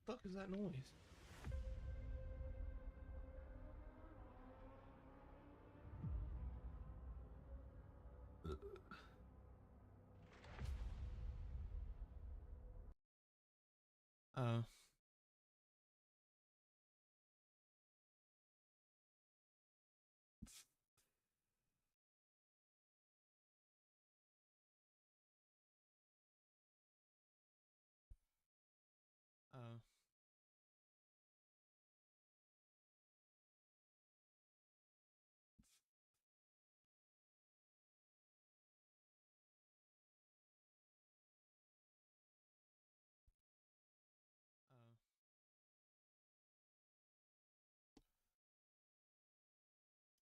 fuck is that noise? Uh. Uh.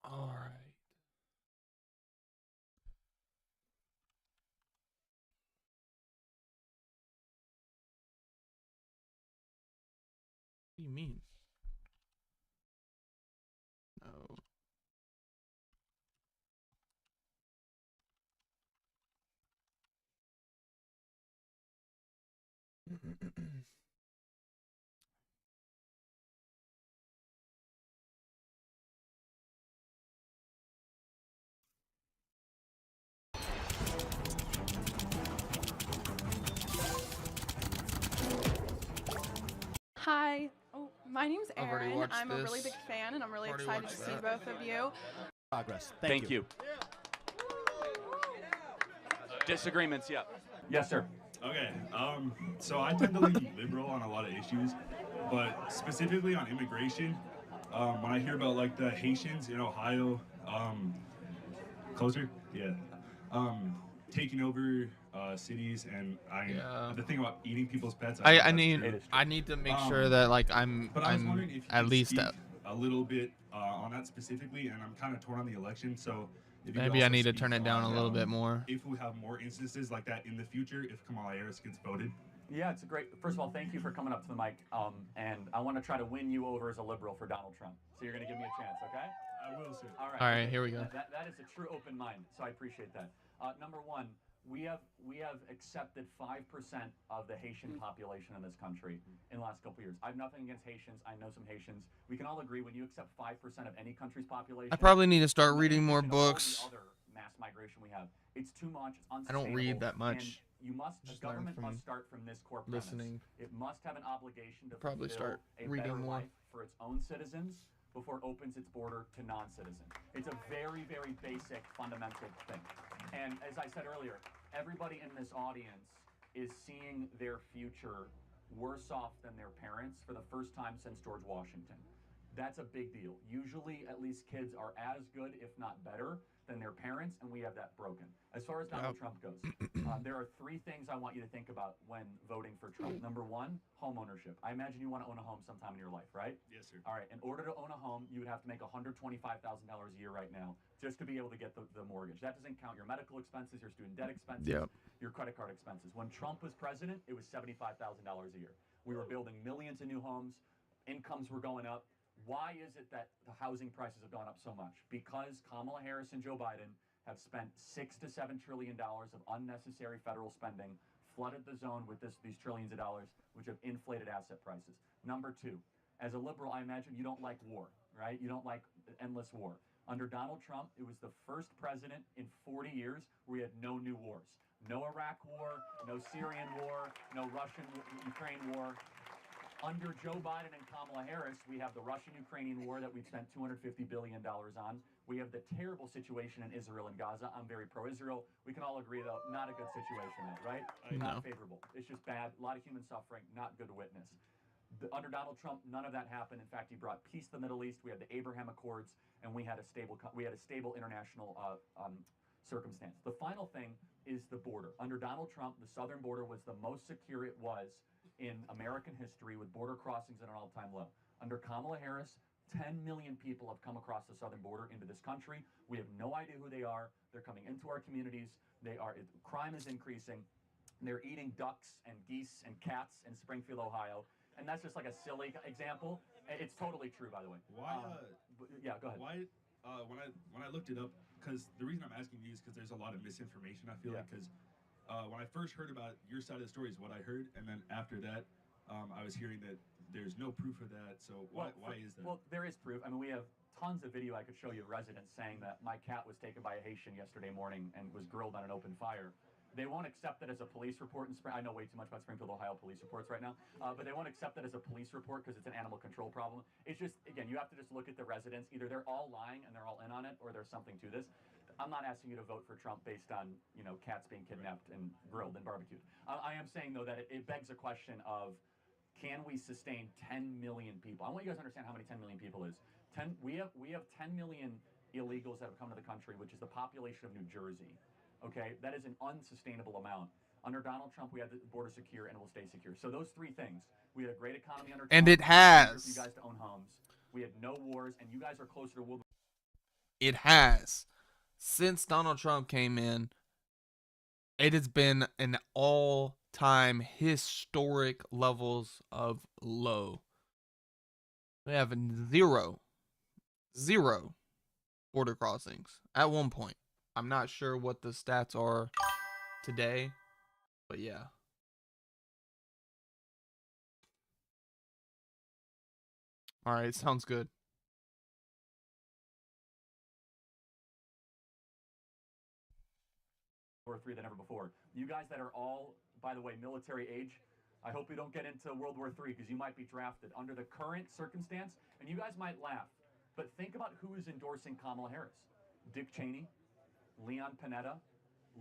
All right. What do you mean? No. Hi. Oh, my name's I've already Erin. watched I'm a really this. big fan, and I'm really Already excited to watched see that. both of you. Progress. Thank you. Disagreements, yeah. Yes, sir. Okay, so I tend to lean liberal on a lot of issues, but specifically on immigration, when I hear about like the Haitians in Ohio, closer, yeah, taking over cities, and Yeah. the thing about eating people's pets, I know that's need true. I need to make Um, sure that like But I was wondering if you at could least speak a little bit on that specifically, and I'm kind of torn on the election, so if you could maybe I also need to speak turn it down on, a little bit more. if we have more instances like that in the future, if Kamala Harris gets voted. Yeah, it's a great. First of all, thank you for coming up to the mic. And I want to try to win you over as a liberal for Donald Trump. So you're going to give me a chance, okay? I will, sir. All right. All right, okay. here we go. That is a true open mind. So I appreciate that. Number one, we have accepted 5% of the Haitian population in this country in the last couple years. I have nothing against Haitians. I know some Haitians. We can all agree when you accept 5% of any country's population. I probably need to start in reading more addition to all the books. other mass migration we have. It's too much. It's I unsustainable. don't read that And much. you must. Just The learn government from must start from this core premise. listening. It must have an obligation to Probably fulfill start a reading better more. life for its own citizens before it opens its border to non-citizens. It's a very, very basic, fundamental thing. And as I said earlier, everybody in this audience is seeing their future worse off than their parents for the first time since George Washington. That's a big deal. Usually, at least kids are as good, if not better, than their parents, and we have that broken. As far as Donald Trump goes, there are three things I want you to think about when voting for Trump. Number one, home ownership. I imagine you want to own a home sometime in your life, right? Yes, sir. All right. In order to own a home, you would have to make $125,000 a year right now just to be able to get the mortgage. That doesn't count your medical expenses, your student debt expenses, Yep. your credit card expenses. When Trump was president, it was $75,000 a year. We were building millions of new homes. Incomes were going up. Why is it that the housing prices have gone up so much? Because Kamala Harris and Joe Biden have spent $6 to $7 trillion of unnecessary federal spending, flooded the zone with these trillions of dollars, which have inflated asset prices. Number two, as a liberal, I imagine you don't like war, right? You don't like endless war. Under Donald Trump, it was the first president in 40 years where we had no new wars. No Iraq war, no Syrian war, no Russian-Ukraine war. Under Joe Biden and Kamala Harris, we have the Russian-Ukrainian war that we've spent $250 billion on. We have the terrible situation in Israel and Gaza. I'm very pro-Israel. We can all agree, though, not a good situation, though, right? Not favorable. It's just bad. A lot of human suffering, not good to witness. Under Donald Trump, none of that happened. In fact, he brought peace to the Middle East. We had the Abraham Accords, and we had a stable international circumstance. The final thing is the border. Under Donald Trump, the southern border was the most secure it was in American history, with border crossings at an all-time low. Under Kamala Harris, 10 million people have come across the southern border into this country. We have no idea who they are. They're coming into our communities. Crime is increasing. They're eating ducks and geese and cats in Springfield, Ohio. And that's just like a silly example. It's totally true, by the way. Why? Yeah, go ahead. Why? When I looked it up, because the reason I'm asking you is because there's a lot of misinformation. I feel like because when I first heard about your side of the story is what I heard, and then after that, I was hearing that there's no proof of that. So why is that? Well, there is proof. I mean, we have tons of video I could show you of residents saying that my cat was taken by a Haitian yesterday morning and was grilled on an open fire. They won't accept it as a police report in I know way too much about Springfield, Ohio police reports right now, but they won't accept it as a police report because it's an animal control problem. It's just, again, you have to just look at the residents. Either they're all lying and they're all in on it, or there's something to this. I'm not asking you to vote for Trump based on, cats being kidnapped and grilled and barbecued. I am saying, though, that it begs a question of, can we sustain 10 million people? I want you guys to understand how many 10 million people is. We have 10 million illegals that have come to the country, which is the population of New Jersey. Okay, that is an unsustainable amount. Under Donald Trump, we had the border secure and it will stay secure. So those three things. We had a great economy under Trump. And it has. You guys to own homes. We had no wars, and you guys are closer to World War. It has. Since Donald Trump came in, it has been an all-time historic levels of low. We have zero border crossings at one point. I'm not sure what the stats are today, but yeah. All right, sounds good. War III than ever before. You guys that are all, by the way, military age, I hope we don't get into World War III because you might be drafted under the current circumstance, and you guys might laugh, but think about who is endorsing Kamala Harris. Dick Cheney, Leon Panetta,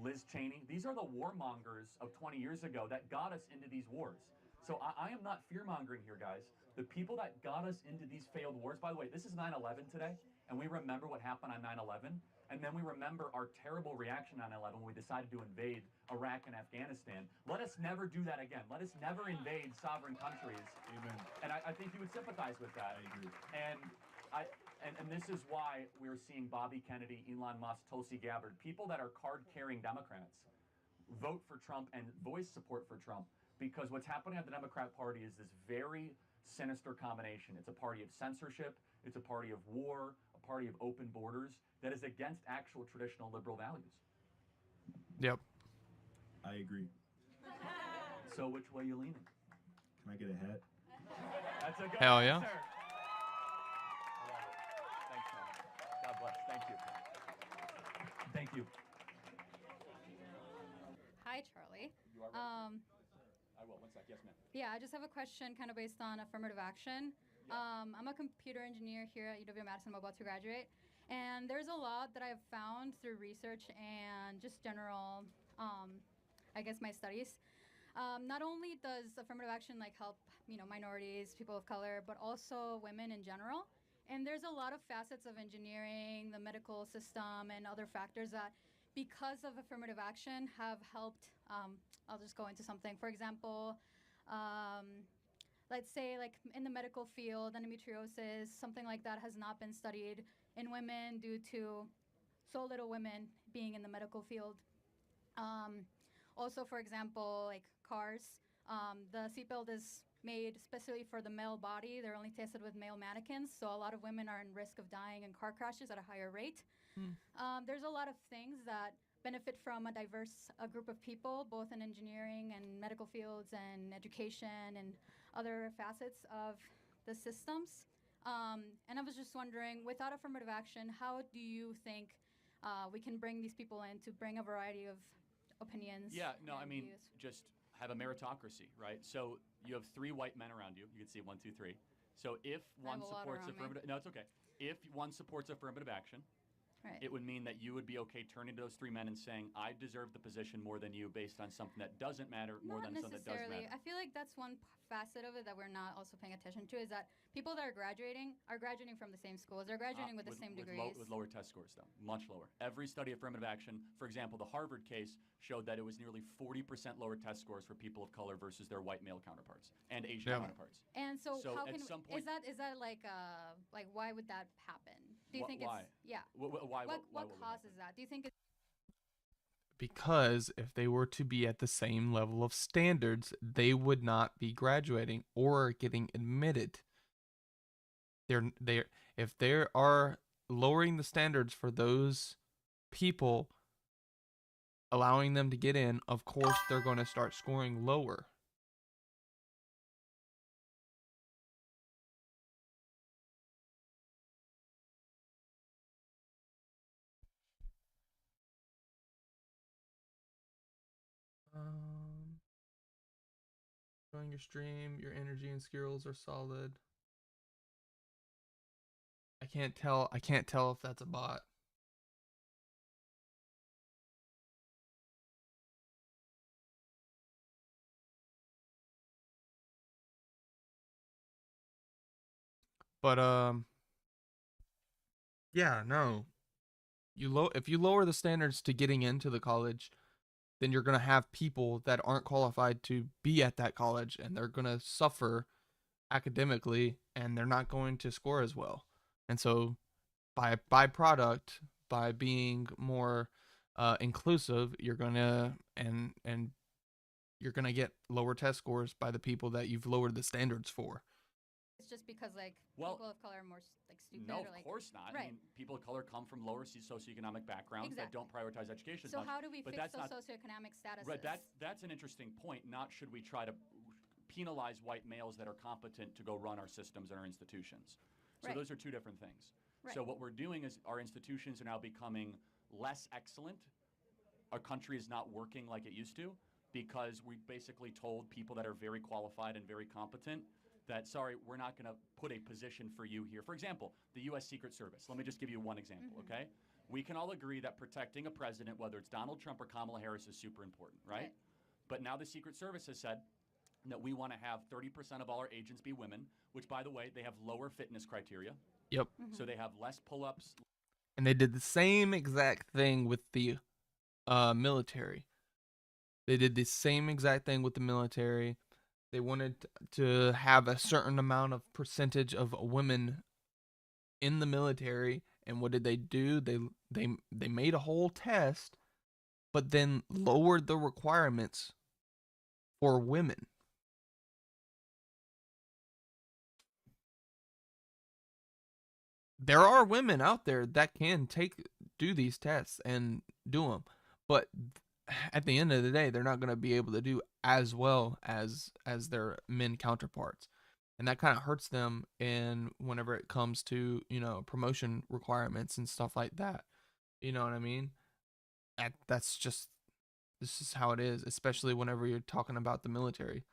Liz Cheney. These are the warmongers of 20 years ago that got us into these wars. So I am not fear-mongering here, guys. The people that got us into these failed wars, by the way, this is 9/11 today, and we remember what happened on 9/11, and then we remember our terrible reaction on 9/11 when we decided to invade Iraq and Afghanistan. Let us never do that again. Let us never invade sovereign countries. Amen. And I think you would sympathize with that. I agree. And this is why we're seeing Bobby Kennedy, Elon Musk, Tulsi Gabbard, people that are card-carrying Democrats, vote for Trump and voice support for Trump, because what's happening at the Democrat Party is this very sinister combination. It's a party of censorship, it's a party of war, a party of open borders that is against actual traditional liberal values. Yep. I agree. So which way are you leaning? Can I get a hat? That's a good Hell yeah. answer. I love it. Thanks, man. God bless. Thank you. Thank you. Hi, Charlie. You are right. I will. One sec. Yes, ma'am. Yeah, I just have a question kind of based on affirmative action. I'm a computer engineer here at UW-Madison. I'm about to graduate. And there's a lot that I've found through research and just general, I guess, my studies. Not only does affirmative action help, minorities, people of color, but also women in general. And there's a lot of facets of engineering, the medical system, and other factors that, because of affirmative action, have helped. I'll just go into something. For example, let's say in the medical field, endometriosis, something like that has not been studied in women due to so little women being in the medical field. Also, for example, cars, the seatbelt is made specially for the male body. They're only tested with male mannequins, so a lot of women are in risk of dying in car crashes at a higher rate. There's a lot of things that benefit from a diverse group of people, both in engineering and medical fields and education and other facets of the systems. And I was just wondering, without affirmative action, how do you think we can bring these people in to bring a variety of opinions? Yeah, no, I and mean, views? just have a meritocracy, right? So you have 3 white men around you. You can see 1, 2, 3. So if one have a lot supports around me. affirmative, no, it's okay. If one supports affirmative action, Right. it would mean that you would be okay turning to those 3 men and saying, I deserve the position more than you based on something that doesn't matter more Not than something that does necessarily. matter. I feel like that's one facet of it that we're not also paying attention to, is that people that are graduating from the same schools. They're graduating with the same degrees. With lower test scores, though, much lower. Every study of affirmative action, for example, the Harvard case showed that it was nearly 40% lower test scores for people of color versus their white male counterparts and Asian Yeah. counterparts. And so, So how at can some point- is that why would that happen? Do you think Why? it's yeah? Why? What would happen? causes that? Do you think it's Because if they were to be at the same level of standards, they would not be graduating or getting admitted. If they are lowering the standards for those people, allowing them to get in, of course they're going to start scoring lower. Showing your stream, your energy and skills are solid. I can't tell. I can't tell if that's a bot. But yeah, no. If you lower the standards to getting into the college, then you're going to have people that aren't qualified to be at that college, and they're going to suffer academically, and they're not going to score as well. And so by byproduct, by being more inclusive, you're going to and you're going to get lower test scores by the people that you've lowered the standards for. It's just because like Well, people of color are more like stupid. No, or, of like, course not. Right. I mean, people of color come from lower socioeconomic backgrounds that Exactly. don't prioritize education as So much. how do we But fix that's those not socioeconomic statuses? right. That's an interesting point. Not should we try to penalize white males that are competent to go run our systems and our institutions. So Right. those are two different things. Right. So what we're doing is our institutions are now becoming less excellent. Our country is not working like it used to because we basically told people that are very qualified and very competent that, sorry, we're not going to put a position for you here. For example, the U.S. Secret Service. Let me just give you one example, okay? We can all agree that protecting a president, whether it's Donald Trump or Kamala Harris, is super important, right? But now the Secret Service has said that we want to have 30% of all our agents be women, which, by the way, they have lower fitness criteria. Yep. So they have less pull-ups. And they did the same exact thing with the military. They did the same exact thing with the military. They wanted to have a certain amount of percentage of women in the military, and what did they do? They made a whole test, but then lowered the requirements for women. There are women out there that can do these tests and do them, but at the end of the day, they're not going to be able to do as well as their men counterparts, and that kind of hurts them in whenever it comes to promotion requirements and stuff like that. You know what I mean? That's just this is how it is, especially whenever you're talking about the military.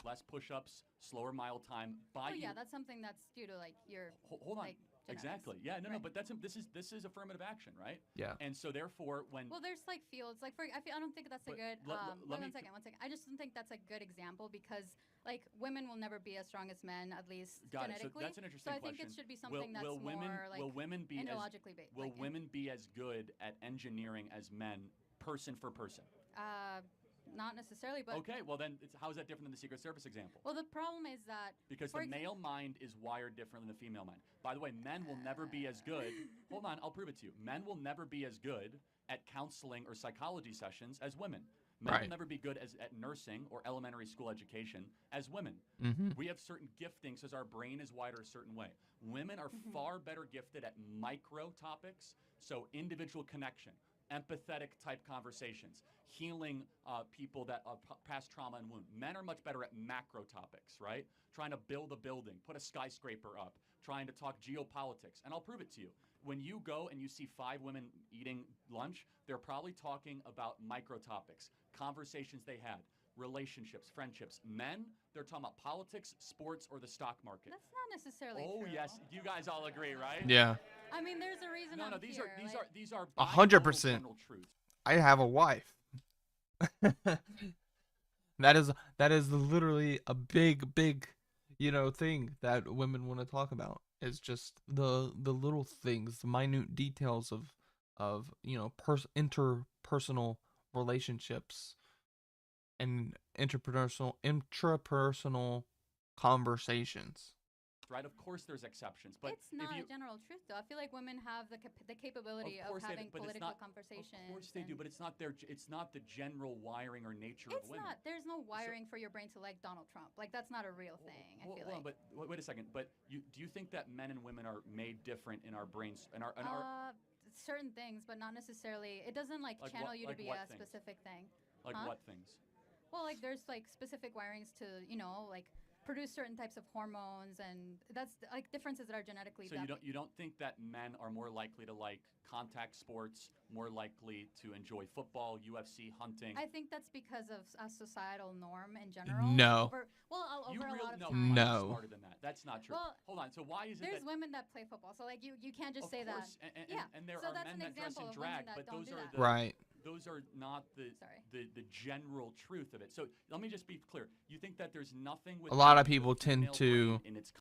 Less push-ups, slower mile time. Oh yeah, that's something that's due to like your Hold on. like, genetics. Exactly. Yeah. No. Right. But this is affirmative action, right? Yeah. And so therefore, when Well, there's like fields like I don't think that's a But good. let me one second. I just don't think that's a good example because like women will never be as strong as men, at least got it. So genetically. that's an interesting I question. think it should be something that's more like will women be ideologically based. will women be as good at engineering as men, person for person? Not necessarily, but Okay. Well, then how is that different than the Secret Service example? well, the problem is that Because the male mind is wired different than the female mind. By the way, men will never be as good. Hold on, I'll prove it to you. Men will never be as good at counseling or psychology sessions as women. Men will Right. never be good at nursing or elementary school education as women. Mm-hmm. We have certain giftings as our brain is wired a certain way. Women are far better gifted at micro topics, so individual connection, empathetic type conversations, healing people that past trauma and wound. Men are much better at macro topics, right? Trying to build a building, put a skyscraper up, trying to talk geopolitics. And I'll prove it to you. When you go and you see 5 women eating lunch, they're probably talking about micro topics, conversations they had, relationships, friendships. Men, they're talking about politics, sports, or the stock market. that's not necessarily Oh true. yes, you guys all agree, right? Yeah. I mean, there's a reason. No, I'm these here, are these are 100%. general truths. I have a wife. that is literally a big thing that women want to talk about. It's just the little things, the minute details of interpersonal relationships and intrapersonal conversations. Right? Of course, there's exceptions, but it's not if you, a general truth, though. I feel like women have the capability of course they do, having but it's political not- conversations. Of course they do, but it's not the general wiring or nature It's of women. not. There's no wiring for your brain to like Donald Trump. Like that's not a real thing. I feel Hold on, like. but wait a second. But do you think that men and women are made different in our brains and our Certain things, but not necessarily. It doesn't like Like channel what- you like to be what a things? specific thing. like huh? what things? Well, like there's like specific wirings to like produce certain types of hormones, and that's like differences that are genetically. So you don't think that men are more likely to like contact sports, more likely to enjoy football, UFC, hunting? I think that's because of a societal norm in general. No. Over a lot of no, times. Mike, No. smarter than that. That's not true. Well, Hold on. So why is it there's that women that play football, so like you can't just of say course, that. and, and there so are that's men an that dress example in of women drag, that but don't those do are that. the Right. those are not Sorry. the general truth of it. So let me just be clear. You think that there's nothing with A lot of the people tend female to brain in its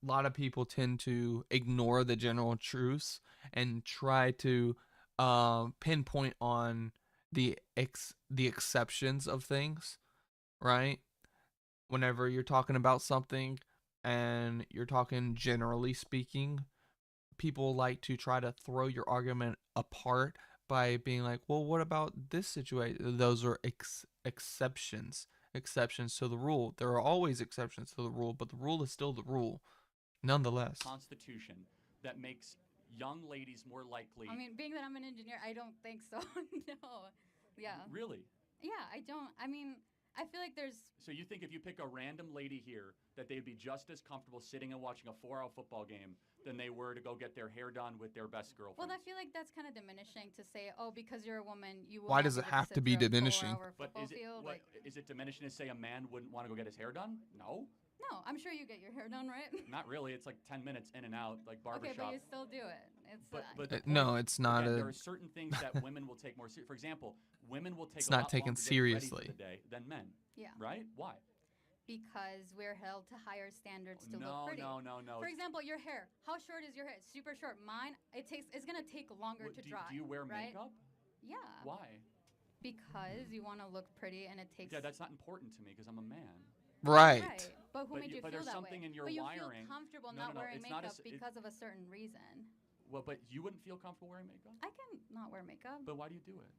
a lot of people tend to ignore the general truths and try to pinpoint on the exceptions of things, right? Whenever you're talking about something and you're talking generally speaking, people like to try to throw your argument apart by being like, well, what about this situation? Those are exceptions to the rule. There are always exceptions to the rule, but the rule is still the rule, nonetheless. Constitution that makes young ladies more likely. I mean, being that I'm an engineer, I don't think so. No. Yeah. Really? Yeah, I don't. I mean, I feel like there's. So you think if you pick a random lady here that they'd be just as comfortable sitting and watching a 4-hour football game than they were to go get their hair done with their best girlfriend? Well, I feel like that's kind of diminishing to say, oh, because you're a woman, you will. Why not does be it able have sit to be through a diminishing? 4-hour But football field? Like, is it diminishing to say a man wouldn't want to go get his hair done? No, no, I'm sure you get your hair done, right? not really. It's like 10 minutes in and out, like Okay, barbershop. but you still do it. It's But the No, point- it's not again, a- there are certain things that women will take more seriously. For example, women will take It's a not lot taken longer getting ready for seriously. the day than men. Yeah. Right? Why? Because we're held to higher standards to No, look pretty. no. For example, your hair. How short is your hair? Super short. Mine, it's gonna take longer What, to do, dry. do you wear right? makeup? Yeah. Why? Because you want to look pretty, and it takes. Yeah, that's not important to me because I'm a man. Right. Right. But who But made you- you but feel there's that something way? in your but you wiring- feel comfortable No, not no, wearing it's not makeup a s- it- because of a certain reason. Well, but you wouldn't feel comfortable wearing makeup? I can not wear makeup. But why do you do it?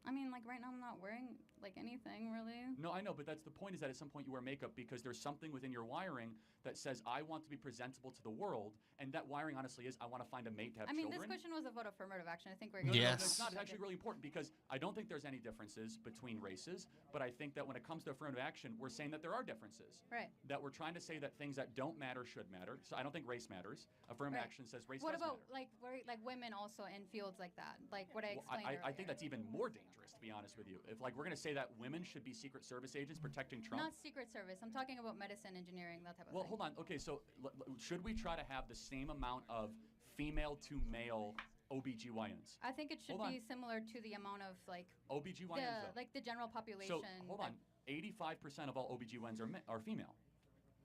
I mean, like right now, I'm not wearing like anything really. No, I know, but that's the point is that at some point you wear makeup because there's something within your wiring that says, I want to be presentable to the world. And that wiring, honestly, is I want to find a mate to have I mean, children. this question was about affirmative action. I think we're. No, getting no, Yes. no, it's not. It's Okay. actually really important because I don't think there's any differences between races, but I think that when it comes to affirmative action, we're saying that there are differences. Right. That we're trying to say that things that don't matter should matter. So I don't think race matters. Affirmative Right. action says race What does about matter. like women also in fields like that, like what I Well, explained I earlier? think that's even more dangerous, to be honest with you. If like we're going to say that women should be Secret Service agents protecting Trump. Not Secret Service. I'm talking about medicine, engineering, that type of Well, thing. hold on. Okay, so should we try to have the same amount of female to male OBGYNs? I think it should Hold on. be similar to the amount of like OBGYNs, though. the general population. So hold on. 85% of all OBGYNs are female.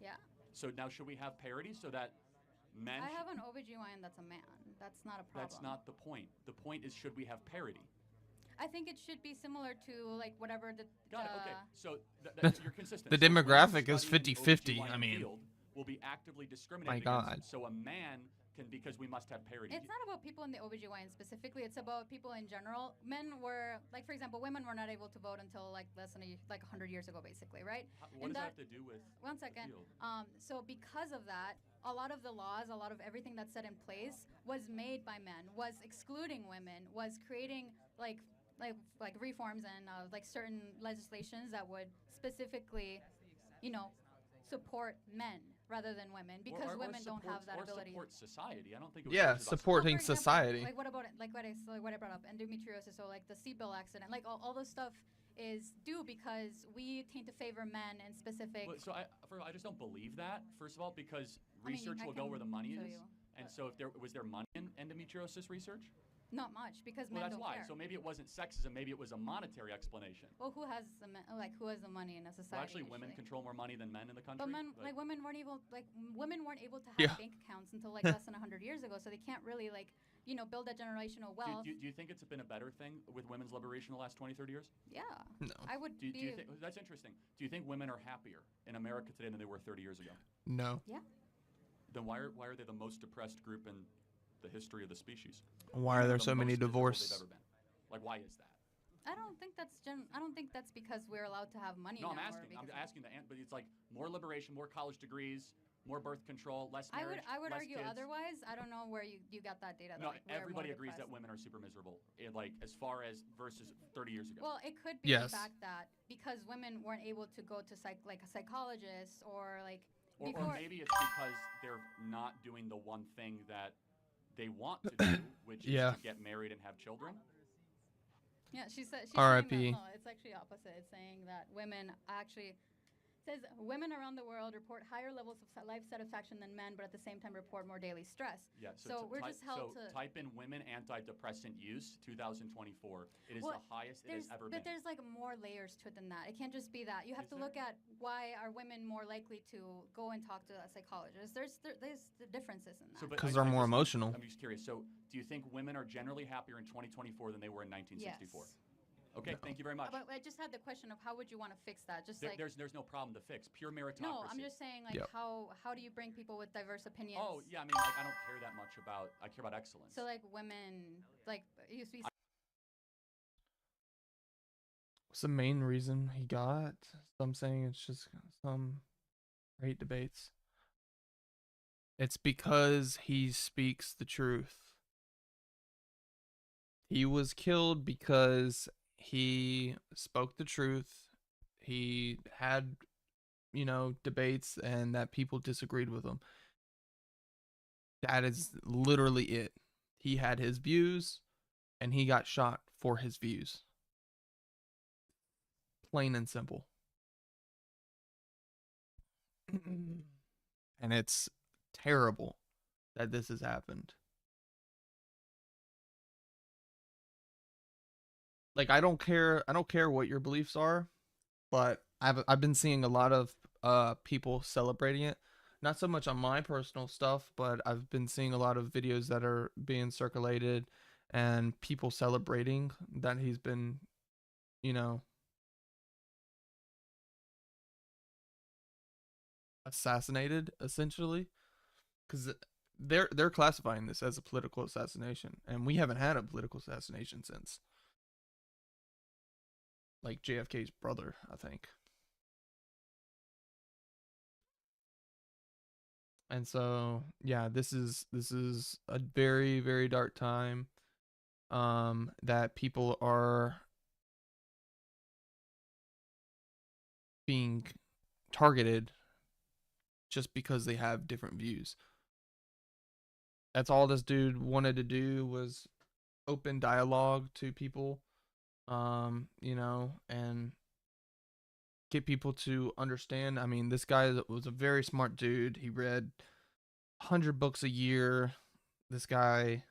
Yeah. So now should we have parity so that men I have an OBGYN that's a man. That's not a problem. That's not the point. The point is should we have parity? I think it should be similar to like whatever the. Got it. Okay. So you're consistent. The So women demographic is studying 50-50, OBGYN I mean. field will be actively discriminated My against. God. So a man can because we must have parity. It's not about people in the OBGYN specifically. It's about people in general. Men were like, for example, women were not able to vote until like less than 100 years ago, basically, right? What And does that have to do with One the second. field? So because of that, a lot of the laws, a lot of everything that's set in place was made by men, was excluding women, was creating like reforms and like certain legislations that would specifically, support men rather than women because Or women don't have that or ability. support society. I don't think it was Yeah, just about supporting For example, society. Like what about it? Like what I brought up, endometriosis, so like the seatbelt accident, like all this stuff is due because we tend to favor men in specific. But, so I just don't believe that. First of all, because I mean, research I will go where the money can is, show you, and but- so if there was money in endometriosis research, Not much because well, men that's don't why. care. So maybe it wasn't sexism. Maybe it was a monetary explanation. Well, who has the who has the money in a society? Well, actually, women usually? control more money than men in the country. But men, Like, women weren't able to have Yeah. bank accounts until like less than 100 years ago, so they can't really build that generational wealth. do you think it's been a better thing with women's liberation the last 20, 30 years? Yeah, No. I would Do be. you think that's interesting? Do you think women are happier in America today than they were 30 years ago? No. Then why are they the most depressed group in the history of the species? Why And are they're there the so many most miserable divorces? they've ever been? Like, why is that? I don't think that's because we're allowed to have money. No, now I'm or asking. I'm because- asking but it's like more liberation, more college degrees, more birth control, less marriage. I would less argue kids. otherwise. I don't know where you got that data. No, that, like, we're more everybody agrees that depressed. women are super miserable. Like as far as versus 30 years ago. Well, it could be Yes. the fact that because women weren't able to go to a psychologist or like Or Before- maybe it's because they're not doing the one thing that they want to do, which is Yeah. to get married and have children. Yeah, she's saying that. R.I.P.. No, it's actually opposite. It's saying that women actually says women around the world report higher levels of life satisfaction than men, but at the same time report more daily stress. Yeah, So we're just held to type in women antidepressant use 2024. It is Well, the highest it has ever but been. there's like more layers to it than that. It can't just be that. You have Is to there? look at why are women more likely to go and talk to a psychologist. There's the differences in that. So, but 'Cause I- they're more I'm emotional. just curious. So, do you think women are generally happier in 2024 than they were in 1964? Yes. Okay, thank you very much. But I just had the question of how would you want to fix that? Just like There's no problem to fix. Pure meritocracy. no, I'm just saying like Yep. how do you bring people with diverse opinions? Oh yeah, I mean like I don't care that much about. I care about excellence. So like women, like it used to be What's the main reason he got? Some saying it's just some great debates. It's because he speaks the truth. He was killed because he spoke the truth. He had, debates and that people disagreed with him. That is literally it. He had his views and he got shot for his views. Plain and simple. And it's terrible that this has happened. Like I don't care what your beliefs are, but I've been seeing a lot of people celebrating it. Not so much on my personal stuff, but I've been seeing a lot of videos that are being circulated and people celebrating that he's been, assassinated essentially, because they're classifying this as a political assassination, and we haven't had a political assassination since like JFK's brother, I think. And so yeah, this is a very, very dark time that people are being targeted just because they have different views. That's all this dude wanted to do was open dialogue to people, and get people to understand. I mean, this guy was a very smart dude. He read 100 books a year. This guy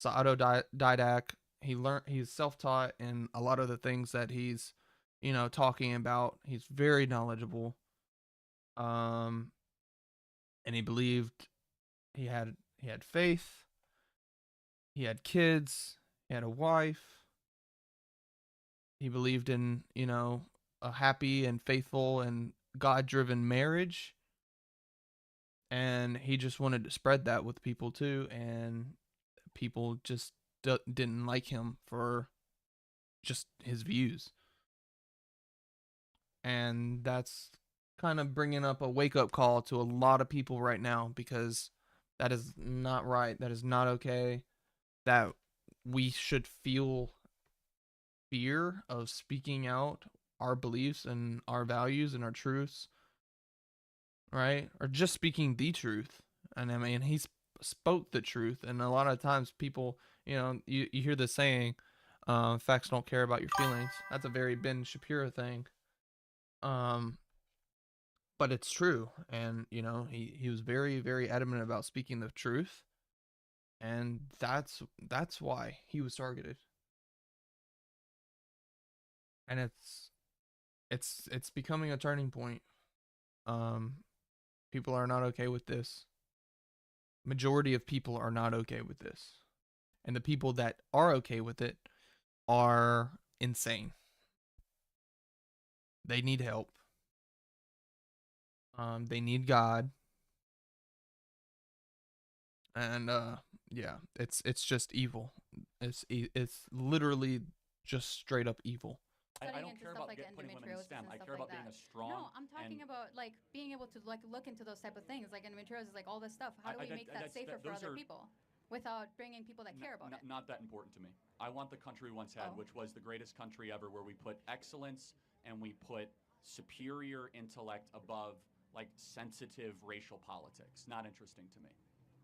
is autodidact. He's self-taught in a lot of the things that he's, talking about. He's very knowledgeable. And he believed he had faith. He had kids. He had a wife. He believed in, a happy and faithful and God-driven marriage. And he just wanted to spread that with people too, and people just didn't like him for just his views. And that's kind of bringing up a wake-up call to a lot of people right now, because that is not right. That is not okay. That we should feel fear of speaking out our beliefs and our values and our truths, right? Or just speaking the truth. And I mean, he spoke the truth, and a lot of times people, you hear the saying, facts don't care about your feelings. That's a very Ben Shapiro thing. But it's true, and he was very, very adamant about speaking the truth, and that's why he was targeted. And it's becoming a turning point. People are not okay with this. Majority of people are not okay with this, and the people that are okay with it are insane. They need help. They need God. And yeah, it's just evil. It's literally just straight up evil. I studying don't into care stuff about like putting women in endometriosis STEM. and I stuff care like about being that. a strong. No, I'm talking and about like being able to like look into those type of things, like endometriosis, like all this stuff. How do we make that safer for those other are people without bringing people that care about it? Not that important to me. I want the country we once had, Oh. which was the greatest country ever, where we put excellence and we put superior intellect above like sensitive racial politics. Not interesting to me.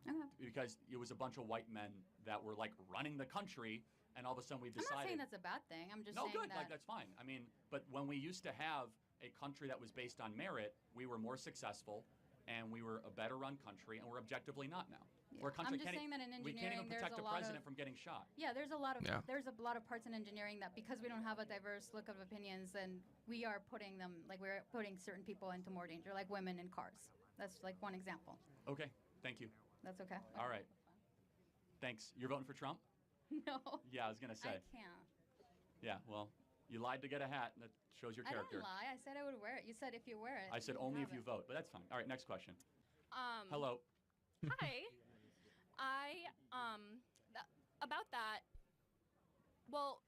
Okay. Because it was a bunch of white men that were like running the country, and all of a sudden we I'm not decided. saying that's a bad thing. I'm just No, saying good. that. Like that's fine. I mean, but when we used to have a country that was based on merit, we were more successful, and we were a better run country, and we're objectively not now. Yeah. We're a country I'm just saying that in we can't engineering, even there's protect a a lot president of from getting shot. yeah, there's a lot of Yeah. there's a lot of parts in engineering that because we don't have a diverse look of opinions, and we are putting them we're putting certain people into more danger, like women in cars. That's like one example. Okay, thank you. That's okay. All right. Thanks. You're voting for Trump? No. Yeah, I was gonna say. I can't. Yeah, well, you lied to get a hat, and that shows your I character. didn't lie. I said I would wear it. You said if you wear it. I said can only have if you it. vote, but that's fine. All right, next question. Um, Hello. Hi. About that. Well,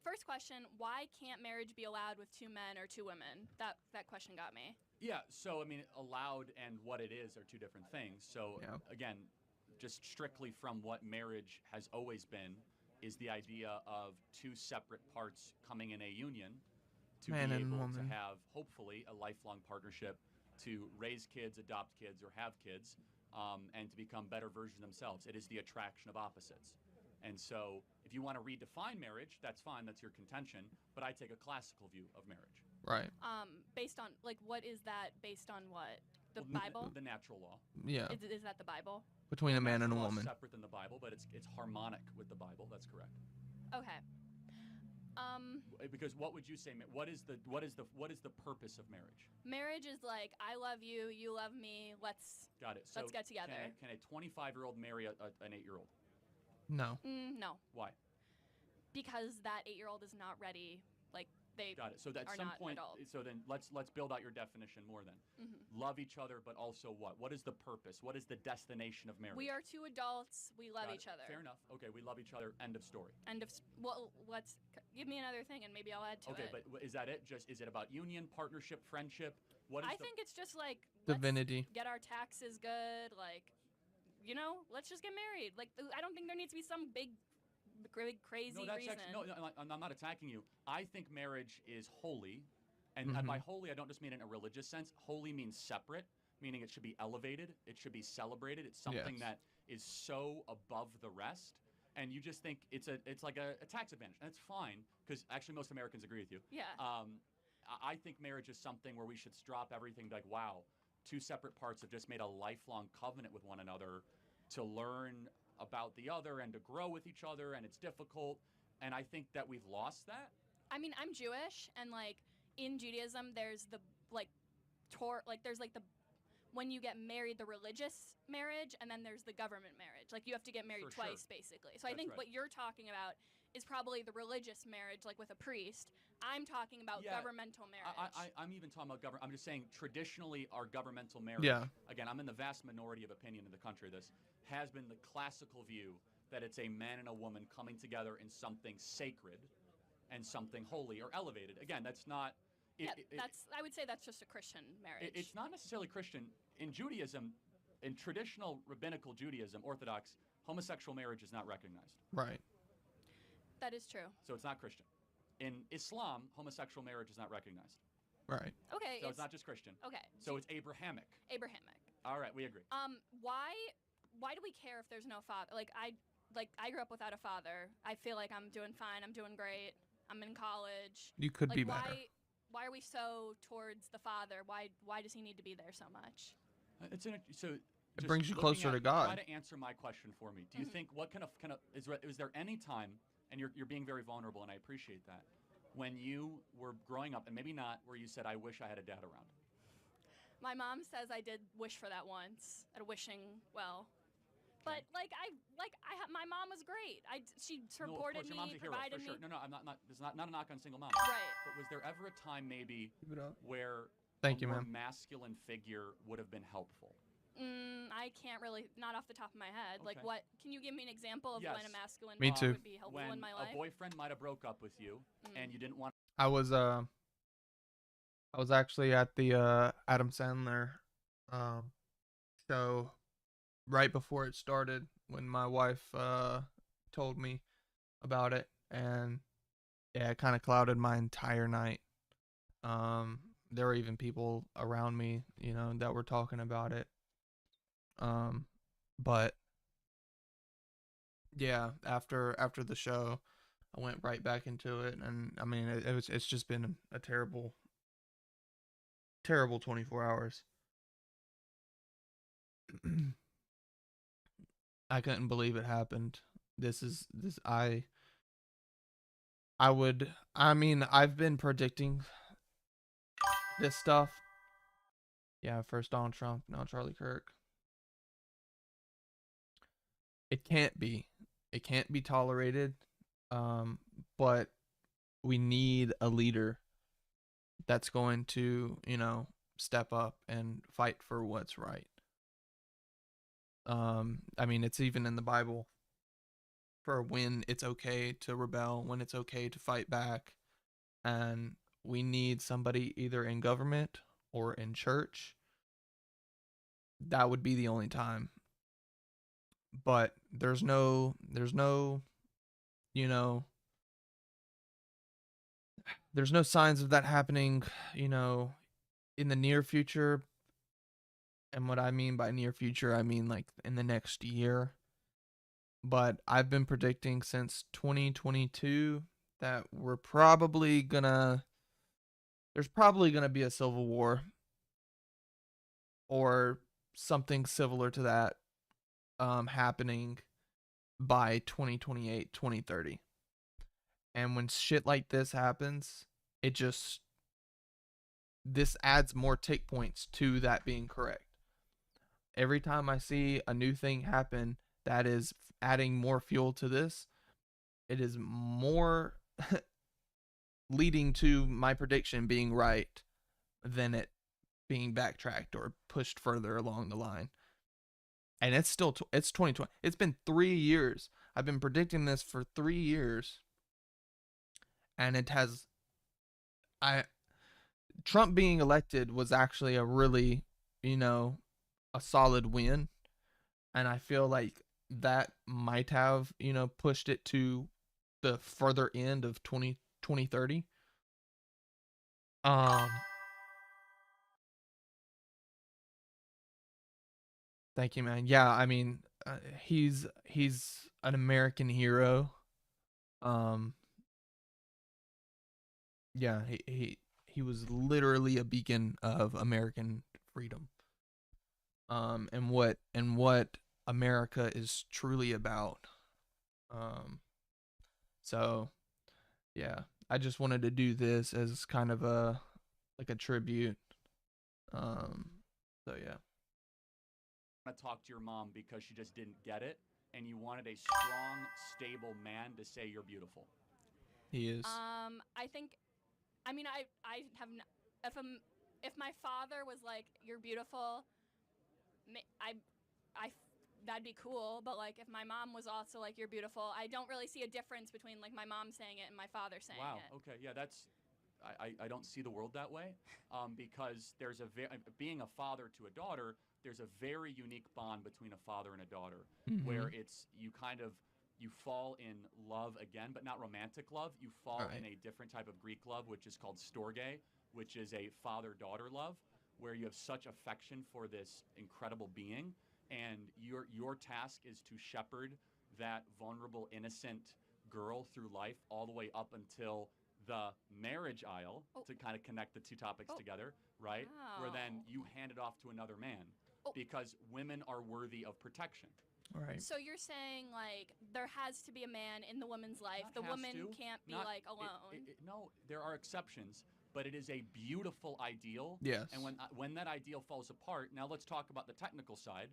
first question: why can't marriage be allowed with 2 men or 2 women? That question got me. Yeah, so I mean, allowed and what it is are two different things. So Yeah. again, just strictly from what marriage has always been is the idea of 2 separate parts coming in a union to Man be and able woman. to have hopefully a lifelong partnership to raise kids, adopt kids, or have kids, and to become better versions of themselves. It is the attraction of opposites. And so if you want to redefine marriage, that's fine, that's your contention, but I take a classical view of marriage. Right. Based on what is that based on what? The Well, Bible? The natural law. Yeah. Is that the Bible? Between a man and a Natural law is woman. separate than the Bible, but it's harmonic with the Bible. That's correct. Okay. Because what would you say? What is the purpose of marriage? Marriage is like I love you, you love me. Let's Got it. So Let's get together. Can a 25-year-old marry an 8-year-old? No. no, Why? because that 8-year-old is not ready. Like they Got it. So at are some not point, adults. so then let's build out your definition more. Then love each other, but also what? What is the purpose? What is the destination of marriage? We are 2 adults. We love Got each it. other. Fair enough. Okay, we love each other. End of story. Well, let's give me another thing, and maybe I'll add to Okay, it. but is that it? Just is it about union, partnership, friendship? What is I the, think it's just like let's Divinity. get our taxes good. Like, let's just get married. Like, I don't think there needs to be some big crazy No, that's reason. actually no. I'm not attacking you. I think marriage is holy, and by holy I don't just mean in a religious sense. Holy means separate, meaning it should be elevated. It should be celebrated. It's something Yes. that is so above the rest, and you just think it's like a tax advantage, and it's fine because actually most Americans agree with you. Yeah. I think marriage is something where we should drop everything. Like, wow, 2 separate parts have just made a lifelong covenant with one another to learn about the other and to grow with each other, and it's difficult. And I think that we've lost that. I mean, I'm Jewish, and like in Judaism, there's the there's like the when you get married, the religious marriage, and then there's the government marriage. Like you have to get married For sure. twice, basically. So I That's think right. what you're talking about is probably the religious marriage, like with a priest. I'm talking about Yeah, governmental marriage. I'm even talking about government. I'm just saying traditionally our governmental marriage. Yeah. Again, I'm in the vast minority of opinion in the country. This has been the classical view that it's a man and a woman coming together in something sacred and something holy or elevated. Again, that's not. I would say that's just a Christian marriage. It's not necessarily Christian. In Judaism, in traditional rabbinical Judaism, Orthodox, homosexual marriage is not recognized. Right. That is true. So it's not Christian. In Islam, homosexual marriage is not recognized. Right. Okay. So it's not just Christian. Okay. So it's Abrahamic. Abrahamic. All right, we agree. Why do we care if there's no father? I grew up without a father. I feel like I'm doing fine. I'm doing great. I'm in college. You could Like be better. why are we so towards the father? Why does he need to be there so much? It's so. It brings you closer to God. Try to answer my question for me. Do you think what kind of is there any time, and you're being very vulnerable, and I appreciate that, when you were growing up, and maybe not, where you said, "I wish I had a dad around"? My mom says I did wish for that once at a wishing well. But my mom was great. She supported your mom's me, a hero, provided for sure. me. No, I'm not. This is not a knock on single moms. Right. But was there ever a time maybe Keep it up. where Thank you, a more ma'am. masculine figure would have been helpful? I can't really, not off the top of my head. Like Okay. what? Can you give me an example of when Yes. a masculine Me figure too. would be helpful When in my life? a boyfriend might have broke up with you, and you didn't want. I was actually at the Adam Sandler show right before it started when my wife told me about it, and yeah, it kind of clouded my entire night. there were even people around me, you know, that were talking about it. But yeah, after the show, I went right back into it, and I mean, it's just been a terrible 24 hours. I couldn't believe it happened. This I would I mean, I've been predicting this stuff. Yeah, first Donald Trump, now Charlie Kirk. It can't be. It can't be tolerated. Um, but we need a leader that's going to, you know, step up and fight for what's right. I mean, it's even in the Bible for when it's okay to rebel, when it's okay to fight back. And we need somebody either in government or in church. That would be the only time. But there's no, you know, there's no signs of that happening, you know, in the near future. And what I mean by near future, I mean like in the next year. But I've been predicting since 2022 that there's probably gonna be a civil war or something similar to that happening by 2028, 2030. And when shit like this happens, this adds more tick points to that being correct. Every time I see a new thing happen that is adding more fuel to this, it is more leading to my prediction being right than it being backtracked or pushed further along the line. And it's 2020. It's been 3 years. I've been predicting this for 3 years, and it has I Trump being elected was actually a really, you know, a solid win, and I feel like that might have, you know, pushed it to the further end of 2030. Um Thank you, man. Yeah, I mean, he's an American hero. Um yeah, he was literally a beacon of American freedom. And what America is truly about. Um so yeah, I just wanted to do this as kind of a like a tribute. Um so yeah. Want to talk to your mom because she just didn't get it, and you wanted a strong, stable man to say you're beautiful. He is. I think, I mean, I have, if my father was like, "You're beautiful," I, that'd be cool. But like, if my mom was also like, "You're beautiful," I don't really see a difference between like my mom saying it and my father saying Wow. it. Okay. Yeah. I don't see the world that way, because there's being a father to a daughter, there's a very unique bond between a father and a daughter, where it's you fall in love again, but not romantic love. You fall in a different type of Greek love, which is called storge, which is a father-daughter love, where you have such affection for this incredible being, and your task is to shepherd that vulnerable, innocent girl through life all the way up until the marriage aisle, to kind of connect the two topics together, right? Where then you hand it off to another man, because women are worthy of protection. Right. So you're saying like there has to be a man in the woman's life. Not The has woman to, can't be not- like alone. No, there are exceptions, but it is a beautiful ideal. Yes. And when that ideal falls apart, now let's talk about the technical side.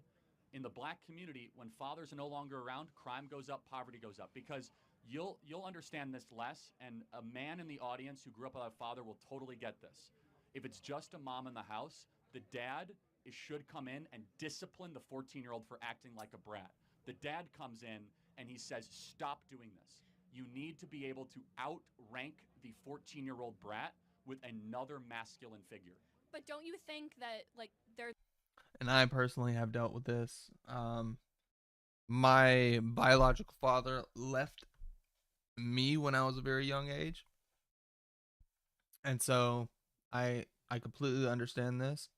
In the black community, when fathers are no longer around, crime goes up, poverty goes up, because you'll understand this less, and a man in the audience who grew up without a father will totally get this. If it's just a mom in the house, the dad should come in and discipline the 14-year-old for acting like a brat. The dad comes in and he says, "Stop doing this. You need to be able to outrank the 14-year-old brat with another masculine figure." But don't you think that like there's And I personally have dealt with this. My biological father left me when I was a very young age, and so I I completely understand this.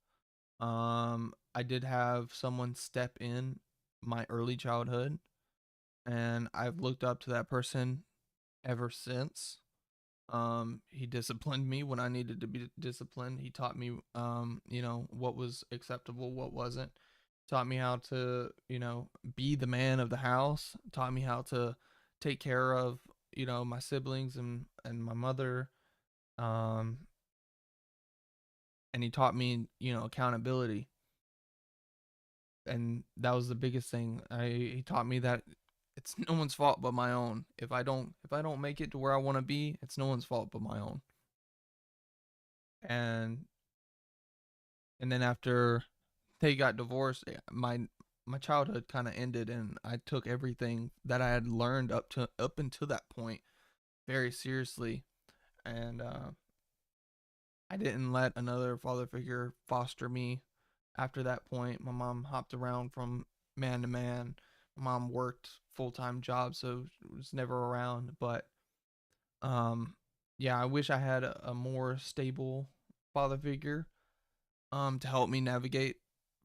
I did have someone step in my early childhood, and I've looked up to that person ever since. He disciplined me when I needed to be disciplined. He taught me, what was acceptable, what wasn't. Taught me how to, be the man of the house. Taught me how to take care of, my siblings and my mother. Um, and he taught me, accountability. And that was the biggest thing. He taught me that it's no one's fault but my own. If I don't make it to where I want to be, it's no one's fault but my own. And and then after they got divorced, my childhood kind of ended, and I took everything that I had learned up until that point very seriously. And I didn't let another father figure foster me after that point. My mom hopped around from man to man. My mom worked full-time jobs, so was never around. But um, yeah, I wish I had a more stable father figure to help me navigate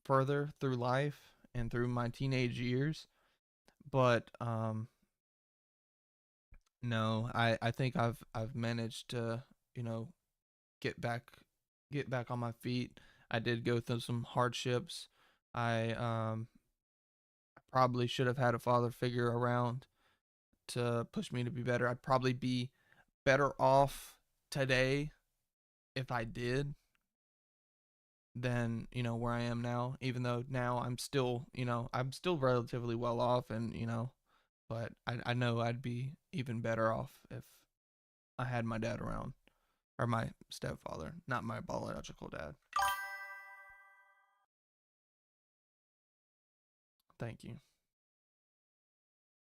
further through life and through my teenage years. But no, I think I've managed to, you know, get back get back on my feet. I did go through some hardships. I probably should have had a father figure around to push me to be better. I'd probably be better off today if I did than, where I am now, even though now I'm still relatively well off, and, but I know I'd be even better off if I had my dad around, or my stepfather, not my biological dad. Thank you.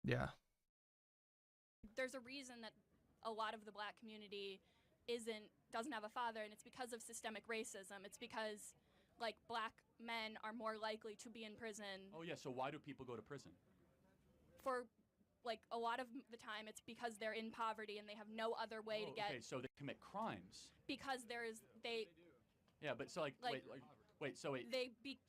Yeah. There's a reason that a lot of the black community doesn't have a father, and it's because of systemic racism. It's because like black men are more likely to be in prison. Oh yeah, so why do people go to prison? For like a lot of the time it's because they're in poverty and they have no other way to get. Okay, so they commit crimes. Because Yeah, but so wait, so wait.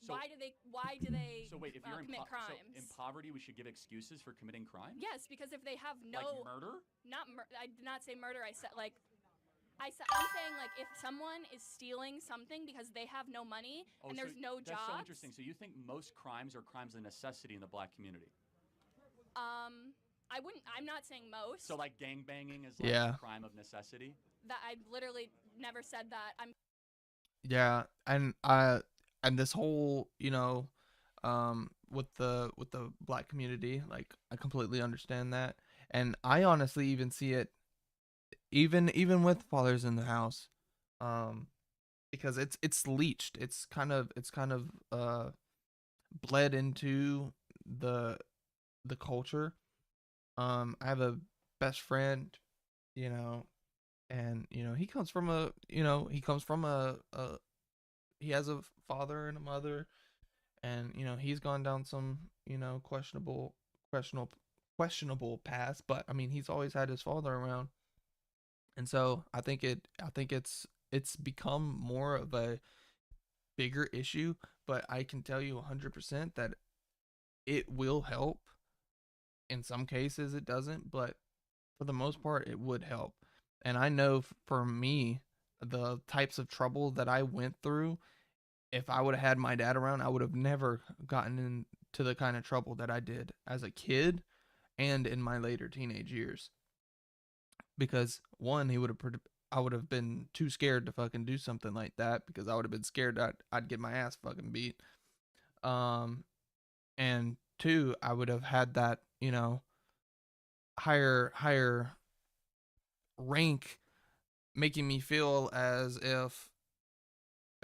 Why do they So wait, if you're commit crimes? So in poverty, we should give excuses for committing crimes? Yes, because if they have no like murder. I did not say murder. I'm saying like if someone is stealing something because they have no money and there's no jobs. That's so interesting. So you think most crimes are crimes of necessity in the black community? I'm not saying most. So like gangbanging is like Yeah. a crime of necessity? That I literally never said that. Yeah, and this whole, with the black community, like, I completely understand that. And I honestly even see it even with fathers in the house. Because it's leached. It's kind of bled into the culture. I have a best friend, you know, and he has a father and a mother, and he's gone down some questionable paths, but I mean he's always had his father around. And so I think it's become more of a bigger issue, but I can tell you 100% that it will help. In some cases it doesn't, but for the most part it would help. And I know for me, the types of trouble that I went through, if I would have had my dad around, I would have never gotten into the kind of trouble that I did as a kid and in my later teenage years. Because one, I would have been too scared to fucking do something like that, because I would have been scared that I'd get my ass fucking beat. Um, and two, I would have had that, higher rank making me feel as if,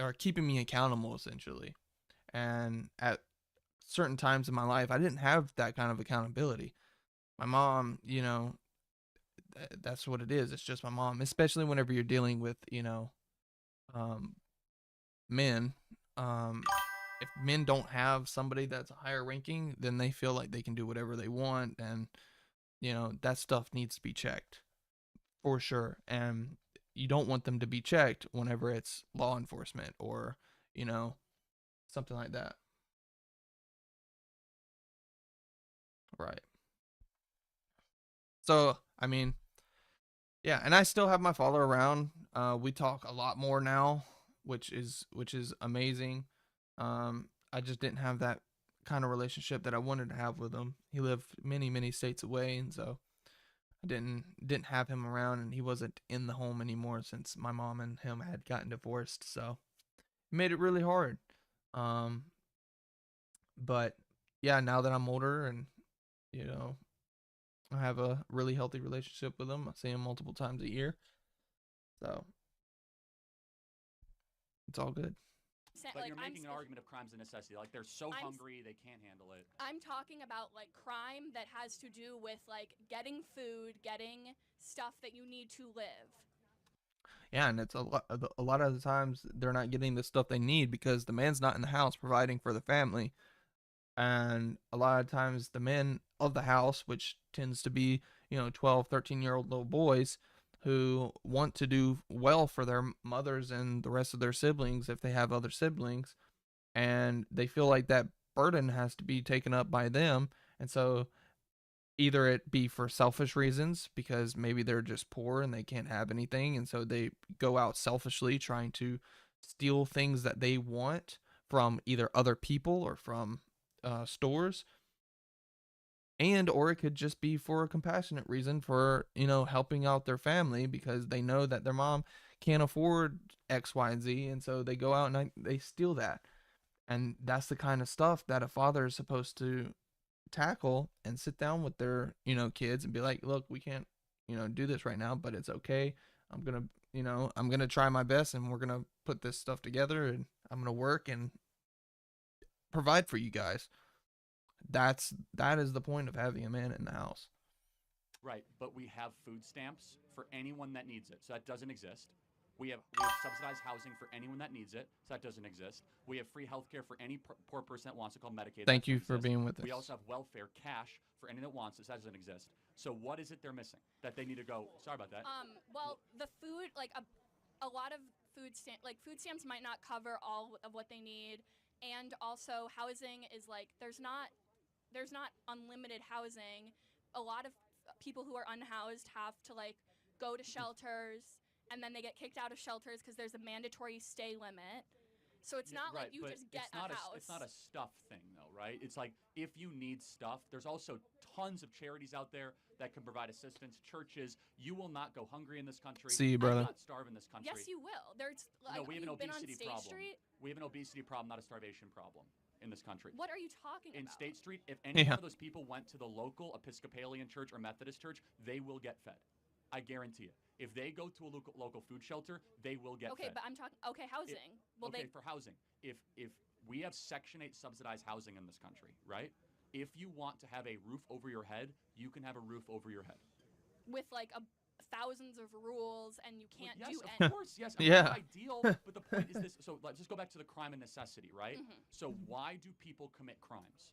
or keeping me accountable essentially. And at certain times in my life, I didn't have that kind of accountability. My mom, that's what it is. It's just my mom, especially whenever you're dealing with, um, men. If men don't have somebody that's a higher ranking, then they feel like they can do whatever they want. And, that stuff needs to be checked for sure. And you don't want them to be checked whenever it's law enforcement or, you know, something like that. Right. So, I mean, yeah, and I still have my father around. We talk a lot more now, which is amazing. I just didn't have that kind of relationship that I wanted to have with him. He lived many states away, and so I didn't have him around, and he wasn't in the home anymore since my mom and him had gotten divorced. So it made it really hard. Um, but yeah, now that I'm older and you know I have a really healthy relationship with him, I see him multiple times a year, so it's all good. But you're making an argument of crimes of necessity. Like, they're so hungry, they can't handle it. I'm talking about, like, crime that has to do with, like, getting food, getting stuff that you need to live. Yeah, and it's a lot of the times they're not getting the stuff they need because the man's not in the house providing for the family. And a lot of times the men of the house, which tends to be, 12, 13-year-old little boys who want to do well for their mothers and the rest of their siblings if they have other siblings, and they feel like that burden has to be taken up by them. And so either it be for selfish reasons because maybe they're just poor and they can't have anything, and so they go out selfishly trying to steal things that they want from either other people or from stores, and or it could just be for a compassionate reason for helping out their family because they know that their mom can't afford X, Y, and Z, and so they go out and they steal that. And that's the kind of stuff that a father is supposed to tackle and sit down with their kids and be like, look, we can't do this right now, but it's okay. I'm gonna try my best, and we're gonna put this stuff together, and I'm gonna work and provide for you guys. That is the point of having a man in the house. Right, but we have food stamps for anyone that needs it, so that doesn't exist. We have subsidized housing for anyone that needs it, so that doesn't exist. We have free health care for any poor person that wants it, called Medicaid. Thank you for being with us. We also have welfare cash for anyone that wants it, so that doesn't exist. So what is it they're missing that they need to go? Sorry about that. Well, the food, like a lot of food stamps might not cover all of what they need, and also housing is like there's not unlimited housing. A lot of people who are unhoused have to like go to shelters, and then they get kicked out of shelters because there's a mandatory stay limit. So it's not right, like you just get a house. It's not a stuff thing, though, right? It's like if you need stuff, there's also tons of charities out there that can provide assistance. Churches, you will not go hungry in this country. See you, You brother. will not starve in this country. Yes, you will. There's like, No, we have an you've been on obesity State problem. Street? We have an obesity problem, not a starvation problem in this country. What are you talking In about? State Street, if any Yeah. one of those people went to the local Episcopalian church or Methodist church, they will get fed. I guarantee it. If they go to a local food shelter, they will get Okay, fed. but I'm talking. Okay, housing. For housing, if we have Section 8 subsidized housing in this country, right? If you want to have a roof over your head, you can have a roof over your head. with like thousands of rules, and you can't Yes, do of anything. course, yes. I mean, Yeah. Not ideal, but the point is this. So let's just go back to the crime and necessity, right? Mhm. So why do people commit crimes?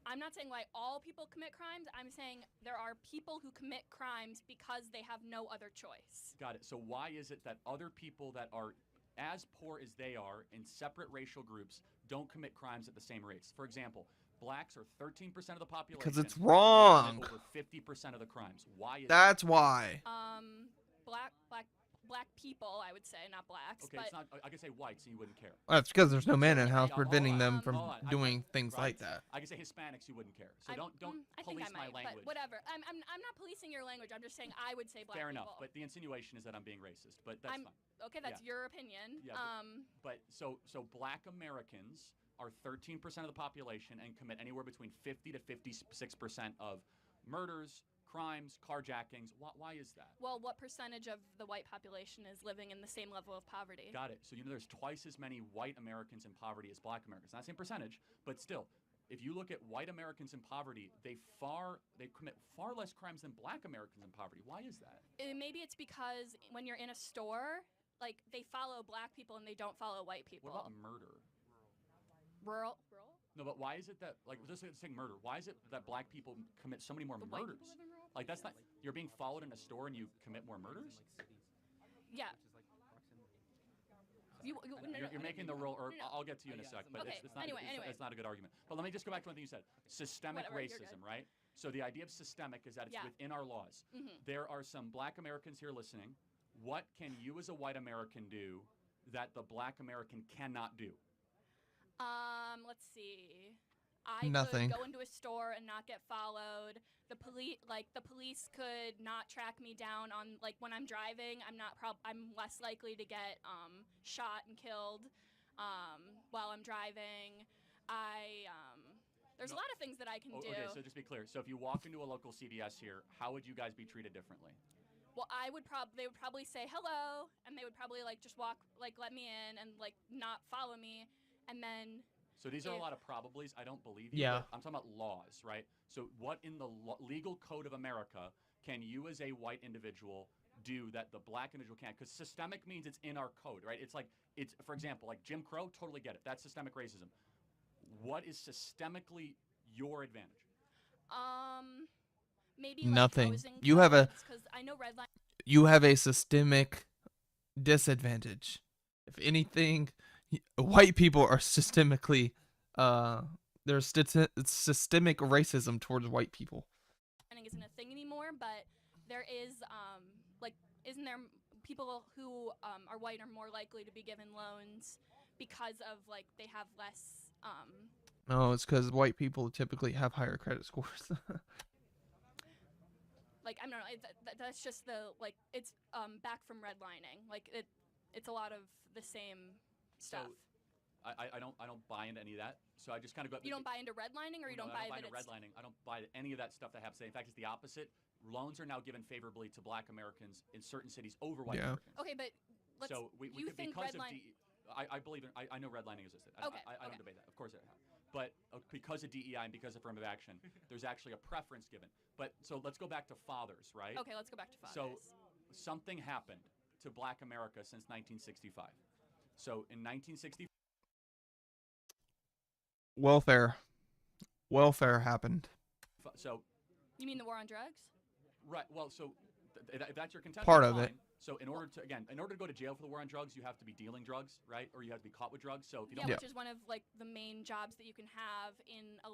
I'm not saying why all people commit crimes. I'm saying there are people who commit crimes because they have no other choice. Got it. So why is it that other people that are as poor as they are in separate racial groups don't commit crimes at the same rates? For example, blacks are 13% of the population. Because it's and they wrong. commit over 50% of the crimes. Why is That's why. Black people, I would say, not blacks. Okay, but it's not. I could say whites, and you wouldn't care. That's because there's no man in the house Yeah, preventing hold on, them from hold on. doing things right. like that. I could say Hispanics, you wouldn't care. So don't I think police I might, my language. But whatever. I'm not policing your language. I'm just saying I would say black Fair people. enough, but the insinuation is that I'm being racist. But that's fine. Okay, that's your opinion. Yeah, but so black Americans are 13% of the population and commit anywhere between 50 to 56% of murders, crimes, carjackings. Why is that? Well, what percentage of the white population is living in the same level of poverty? Got it. So there's twice as many white Americans in poverty as black Americans. Not the same percentage, but still, if you look at white Americans in poverty, they commit far less crimes than black Americans in poverty. Why is that? Maybe it's because when you're in a store, like they follow black people and they don't follow white people. What about murder? Rural? No, but why is it that, like, just saying murder, why is it that black people commit so many more The white murders? people live in rural? Like, that's not, you're being followed in a store and you commit more murders? Yeah. You're making the rule, or No. I'll get to you in a sec, but Okay, it's not, anyway. it's not a good argument. But let me just go back to one thing you said. Systemic Whatever, you're racism, good. right? So the idea of systemic is that it's Yeah. within our laws. There are some black Americans here listening. What can you as a white American do that the black American cannot do? Let's see. I Nothing. could go into a store and not get followed. The police could not track me down on when I'm driving. I'm less likely to get shot and killed while I'm driving. There's a lot of things that I can do. Okay, so just be clear. So if you walk into a local CVS here, how would you guys be treated differently? Well, they would probably say hello, and they would probably just walk, let me in, and not follow me, and then. So these are a lot of probablys. I don't believe you. Yeah. But I'm talking about laws, right? So what in the legal code of America can you as a white individual do that the black individual can't? Because systemic means it's in our code, right? It's for example, like Jim Crow, totally get it. That's systemic racism. What is systemically your advantage? Maybe Nothing. housing You have a- codes, 'cause I know redline. You have a systemic disadvantage. If anything, white people are systemically there's systemic racism towards white people. Isn't a thing anymore, but there is isn't there people who are white are more likely to be given loans because of they have less No, it's because white people typically have higher credit scores. I don't know. That's just it's back from redlining. It's a lot of the same stuff. So I don't buy into any of that. So I just kind of go. You don't buy into redlining, or you don't buy into redlining. I don't buy any of that stuff that happens. In fact, it's the opposite. Loans are now given favorably to black Americans in certain cities over white Americans. Okay, but you think redlining? I believe in. I know redlining existed. I don't debate that. Of course it has. But because of DEI and because of affirmative action, there's actually a preference given. But so let's go back to fathers, right? Okay, let's go back to fathers. So something happened to black America since 1965. So in 1965. Welfare happened. So. You mean the war on drugs? Right. Well, so if that's your contention, Part of it. So in order to go to jail for the war on drugs, you have to be dealing drugs, right? Or you have to be caught with drugs. So if you don't, which is one of the main jobs that you can have in a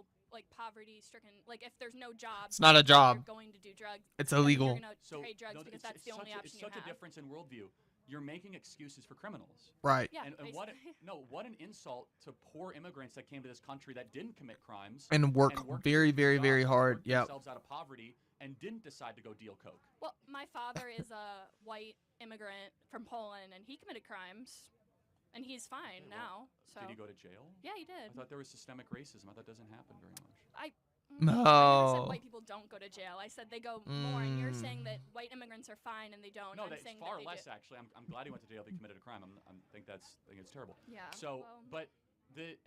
poverty-stricken. If there's no job, It's not a job. You're going to do drugs. It's illegal. You're gonna trade drugs because that's the only option you have. It's such a difference in worldview. You're making excuses for criminals. Right. Yeah. And what an insult to poor immigrants that came to this country that didn't commit crimes And work very, very, very hard. Yeah. Themselves out of poverty and didn't decide to go deal coke. Well, my father is a white immigrant from Poland, and he committed crimes, and he's fine now. So. Did he go to jail? Yeah, he did. I thought there was systemic racism. I thought that doesn't happen very much. I No. never said white people don't go to jail. I said they go more, and you're saying that white immigrants are fine and they don't. No, I'm that's saying far that they less do. actually. I'm glad he went to jail if he committed a crime. I think it's terrible. Yeah. So, but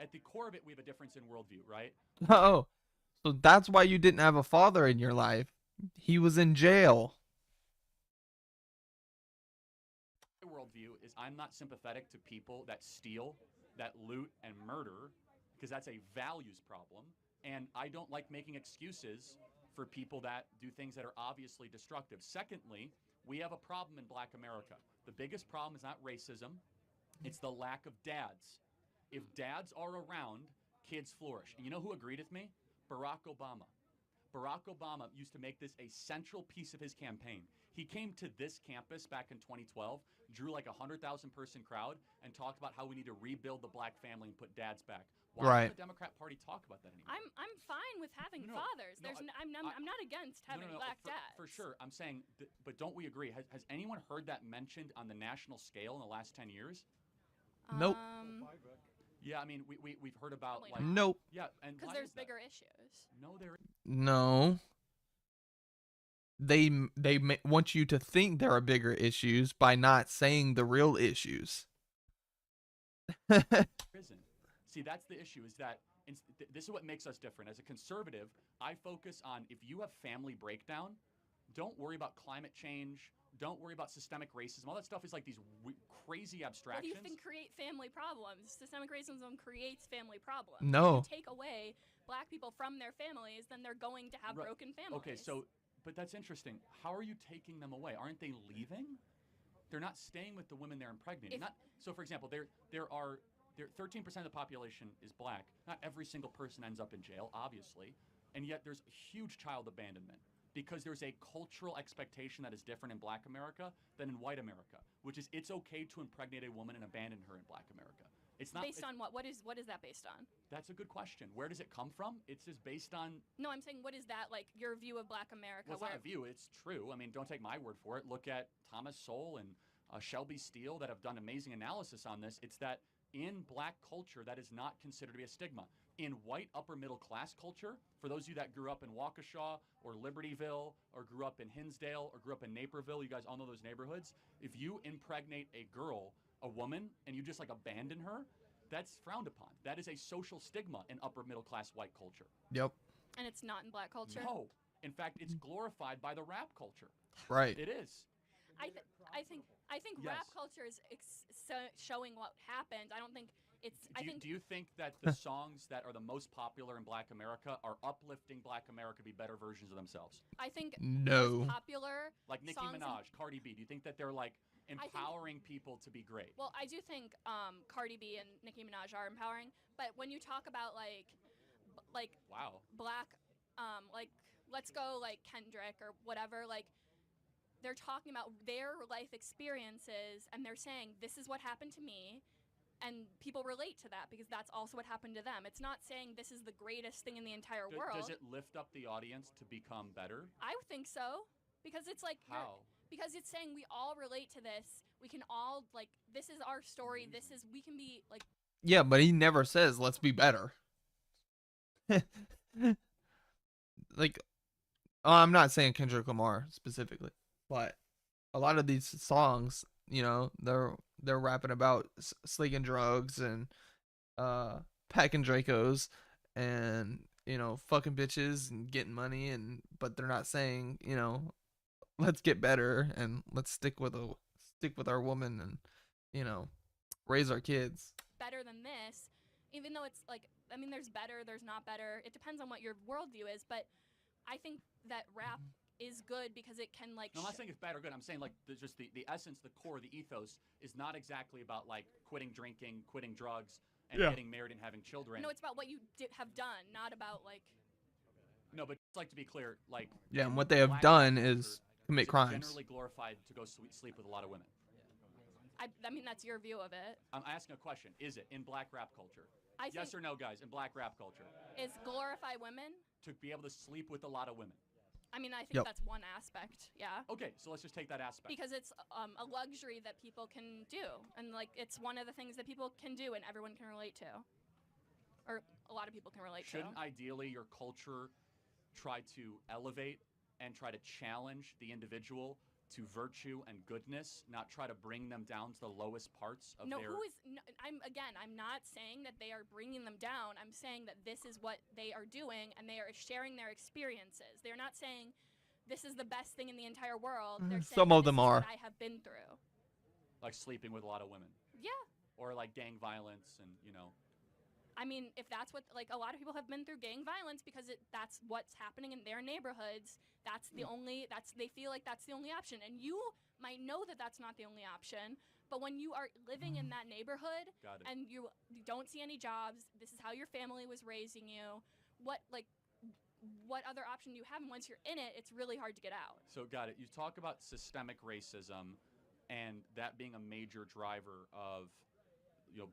at the core of it, we have a difference in worldview, right? Oh, so that's why you didn't have a father in your life. He was in jail. My worldview is I'm not sympathetic to people that steal, that loot, and murder, because that's a values problem. And I don't like making excuses for people that do things that are obviously destructive. Secondly, we have a problem in Black America. The biggest problem is not racism, it's the lack of dads. If dads are around, kids flourish. And you know who agreed with me? Barack Obama. Barack Obama used to make this a central piece of his campaign. He came to this campus back in 2012, drew like a 100,000 person crowd, and talked about how we need to rebuild the black family and put dads back. Why does the Democrat Party talk about that anymore? I'm fine with having fathers. I'm not against having black dads. For sure. I'm saying, but don't we agree? Has anyone heard that mentioned on the national scale in the last 10 years? Nope. Yeah, I mean, we've heard about like Nope. Yeah, and because there's bigger issues. No, there. No. They want you to think there are bigger issues by not saying the real issues. Isn't. See, that's the issue. Is that this is what makes us different. As a conservative, I focus on if you have family breakdown, don't worry about climate change. Don't worry about systemic racism. All that stuff is like these crazy abstractions. What do you think create family problems? Systemic racism creates family problems. No. If you take away black people from their families, then they're going to have broken families. Okay, so, but that's interesting. How are you taking them away? Aren't they leaving? they're not staying with the women they're impregnating. So, for example, there are 13% of the population is black. Not every single person ends up in jail, obviously, and yet there's huge child abandonment because there's a cultural expectation that is different in Black America than in white America, which is it's okay to impregnate a woman and abandon her in Black America. It's not based on what? What is that based on? That's a good question. Where does it come from? It's just based on. No, I'm saying what is that like your view of Black America? Well, it's not a view. It's true. I mean, don't take my word for it. Look at Thomas Sowell and Shelby Steele that have done amazing analysis on this. It's that in Black culture, that is not considered to be a stigma. In white upper middle class culture, for those of you that grew up in Waukesha or Libertyville or grew up in Hinsdale or grew up in Naperville, you guys all know those neighborhoods. If you impregnate a girl, a woman, and you just like abandon her, that's frowned upon. That is a social stigma in upper middle class white culture. Yep. And it's not in Black culture? No. In fact, it's glorified by the rap culture. Right. It is. I think Yes. rap culture is showing what happened. I don't think it's. Do you think that the songs that are the most popular in Black America are uplifting Black America to be better versions of themselves? I think No. most popular Like Nicki songs Minaj, Cardi B. Do you think that they're like empowering people to be great? Well, I do think Cardi B and Nicki Minaj are empowering, but when you talk about like Wow. Black, like let's go like Kendrick or whatever, like they're talking about their life experiences and they're saying this is what happened to me, and people relate to that because that's also what happened to them. It's not saying this is the greatest thing in the entire world. Does it lift up the audience to become better? I would think so, because it's like How? because it's saying we all relate to this. We can all like this is our story. This is we can be like. Yeah, but he never says let's be better. Like, I'm not saying Kendrick Lamar specifically, but a lot of these songs, you know, they're rapping about slinging drugs and packing Dracos and, you know, fucking bitches and getting money, and but they're not saying, you know, let's get better and let's stick with our woman and, you know, raise our kids. Better than this, even though it's like, I mean, there's better, there's not better. It depends on what your worldview is, but I think that rap is good because it can like. No, I'm not saying it's bad or good. I'm saying like just the essence, the core, the ethos is not exactly about like quitting drinking, quitting drugs, and getting married and having children. No, it's about what you have done, not about like. No, but just like to be clear, like. Yeah, and what they have done is commit crimes. Generally glorified to go sleep with a lot of women. I mean, that's your view of it. I'm asking a question. Is it in Black rap culture? Yes or no, guys? In Black rap culture, is glorify women to be able to sleep with a lot of women. I mean, I think that's one aspect, yeah. Okay, so let's just take that aspect. Because it's a luxury that people can do, and like it's one of the things that people can do, and everyone can relate to, or a lot of people can relate to. Shouldn't ideally your culture try to elevate and try to challenge the individual to virtue and goodness, not try to bring them down to the lowest parts of their... I'm not saying that they are bringing them down. I'm saying that this is what they are doing, and they are sharing their experiences. They're not saying this is the best thing in the entire world. They're saying some of them are. What I have been through. Like sleeping with a lot of women. Yeah. Or like gang violence and, you know... I mean, if that's what, like, a lot of people have been through gang violence because that's what's happening in their neighborhoods. That's the only, they feel like that's the only option. And you might know that that's not the only option, but when you are living in that neighborhood and you don't see any jobs, this is how your family was raising you, what other option do you have? And once you're in it, it's really hard to get out. So, got it. You talk about systemic racism and that being a major driver of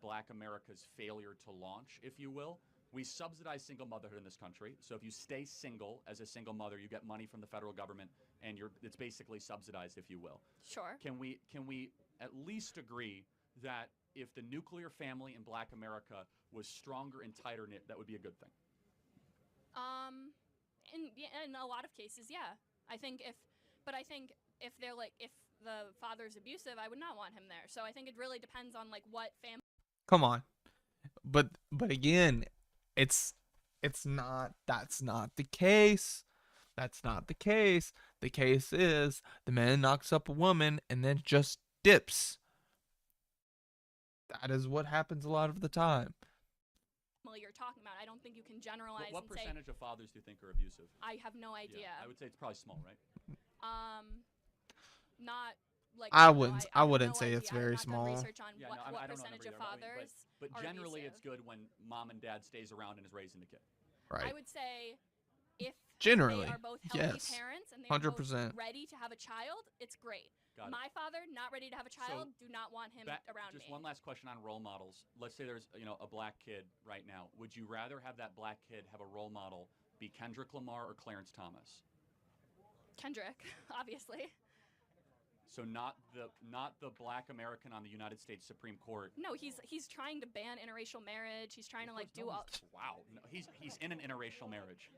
Black America's failure to launch, if you will. We subsidize single motherhood in this country. So if you stay single as a single mother, you get money from the federal government, and it's basically subsidized, if you will. Sure. Can we at least agree that if the nuclear family in Black America was stronger and tighter knit, that would be a good thing? In a lot of cases, yeah. I think if they're like, if the father's abusive, I would not want him there. So I think it really depends on like what family. Come on. But again, that's not the case. That's not the case. The case is the man knocks up a woman and then just dips. That is what happens a lot of the time. You're talking about, I don't think you can generalize. What and percentage say, of fathers do you think are abusive? I have no idea. Yeah, I would say it's probably small, right? Not like I don't know, wouldn't. I I have wouldn't no say idea. it's I have very not done small. research on Yeah, what, no, I what don't know percentage of either, fathers but are generally abusive. it's good when mom and dad stays around and is raising the kid. Right. I would say if Generally, they are both healthy yes. parents and they are both 100%. ready to have a child, it's great. Got it. My father, not ready to have a child, do not want him around Just me. one last question on role models. Let's say there's a black kid right now. Would you rather have that black kid have a role model be Kendrick Lamar or Clarence Thomas? Kendrick, obviously. So not the black American on the United States Supreme Court. No, he's trying to ban interracial marriage. He's trying to like do all. Wow, no, he's in an interracial marriage.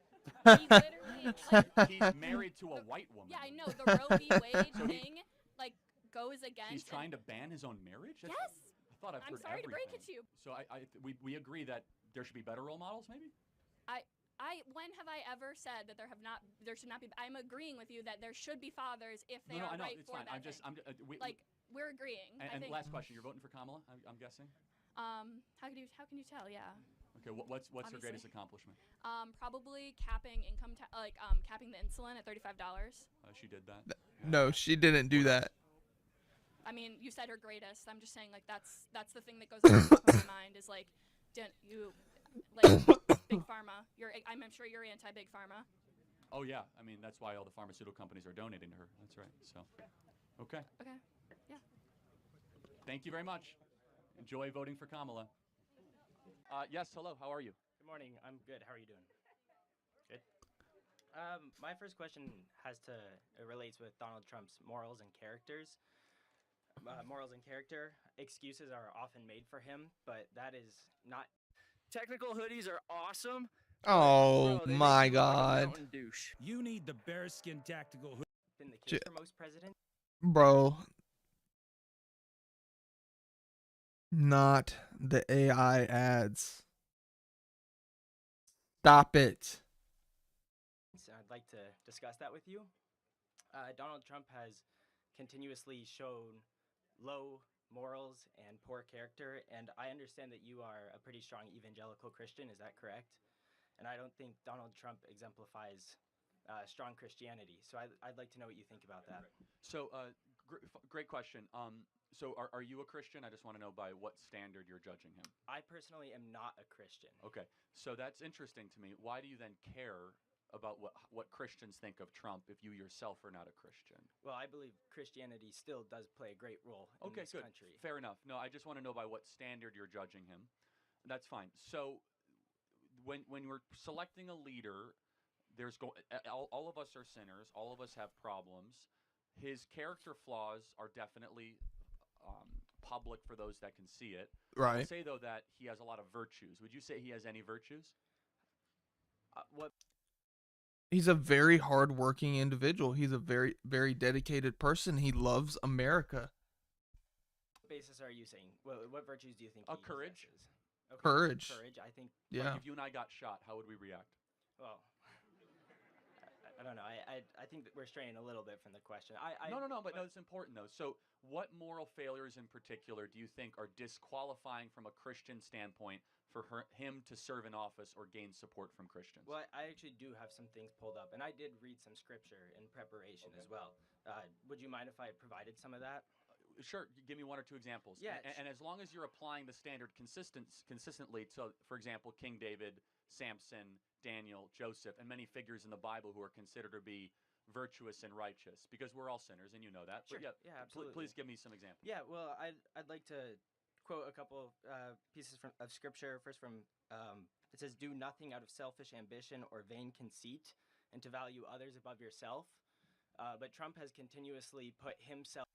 He literally like. He's married to a white woman. Yeah, I know the Roe v. Wade thing like goes against. He's trying to ban his own marriage. Yes. I thought I've heard I'm sorry everything. to break it to you. So we agree that there should be better role models, maybe. When have I ever said that there should not be? I'm agreeing with you that there should be fathers if they are I know, right it's for fine. that. We're agreeing. And I think. last question, you're voting for Kamala, I'm guessing. How can you tell? Yeah. Okay, what's her Obviously. greatest accomplishment? Probably capping capping the insulin at $35. She did that. No, she didn't do that. I mean, you said her greatest. I'm just saying, like that's the thing that goes through my mind is like, didn't you like big pharma? I'm sure you're anti big pharma. Oh yeah, I mean that's why all the pharmaceutical companies are donating to her. That's right. So, okay. Okay. Yeah. Thank you very much. Enjoy voting for Kamala. Yes, hello. How are you? Good morning. I'm good. How are you doing? Good. My first question relates with Donald Trump's morals and characters. Morals and character. Excuses are often made for him, but that is not. Technical hoodies are awesome. Oh Bro, they my make you look like a God, mountain douche. You need the bearskin tactical hoodie. Been the case for most presidents. bro. Not the AI ads. Stop it. I'd like to discuss that with you. Donald Trump has continuously shown low morals and poor character, and I understand that you are a pretty strong evangelical Christian. Is that correct? And I don't think Donald Trump exemplifies strong Christianity. So I'd like to know what you think about that. So, great question. So are you a Christian? I just want to know by what standard you're judging him. I personally am not a Christian. Okay, so that's interesting to me. Why do you then care about what Christians think of Trump if you yourself are not a Christian? Well, I believe Christianity still does play a great role in this good. country. Fair enough. No, I just want to know by what standard you're judging him. That's fine. So when we're selecting a leader, all of us are sinners. All of us have problems. His character flaws are definitely public for those that can see it. Right. I'll say though that he has a lot of virtues. Would you say he has any virtues? What He's a very hardworking individual. He's a very, very dedicated person. He loves America. basis are you saying? What virtues do you think he Courage. possesses? Okay, Courage. Courage. I think. Yeah. Like if you and I got shot, how would we react? Well, I don't know. I think that we're straying a little bit from the question. No, but no, it's important though. So, what moral failures in particular do you think are disqualifying from a Christian standpoint for him to serve in office or gain support from Christians? Well, I actually do have some things pulled up, and I did read some scripture in preparation as well. Would you mind if I provided some of that? Sure. Give me one or two examples. Yeah, And as long as you're applying the standard consistently to, for example, King David, Samson, Daniel, Joseph, and many figures in the Bible who are considered to be virtuous and righteous, because we're all sinners, and you know that. Sure. But Yeah, absolutely. Please give me some examples. Yeah, well, I'd like to quote a couple pieces of scripture. First from, it says, "Do nothing out of selfish ambition or vain conceit, and to value others above yourself." But Trump has continuously put himself.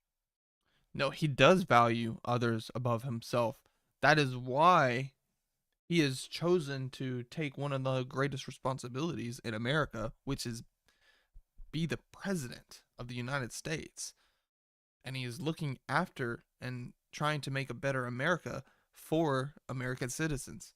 No, he does value others above himself. That is why he has chosen to take one of the greatest responsibilities in America, which is be the president of the United States. And he is looking after and trying to make a better America for American citizens.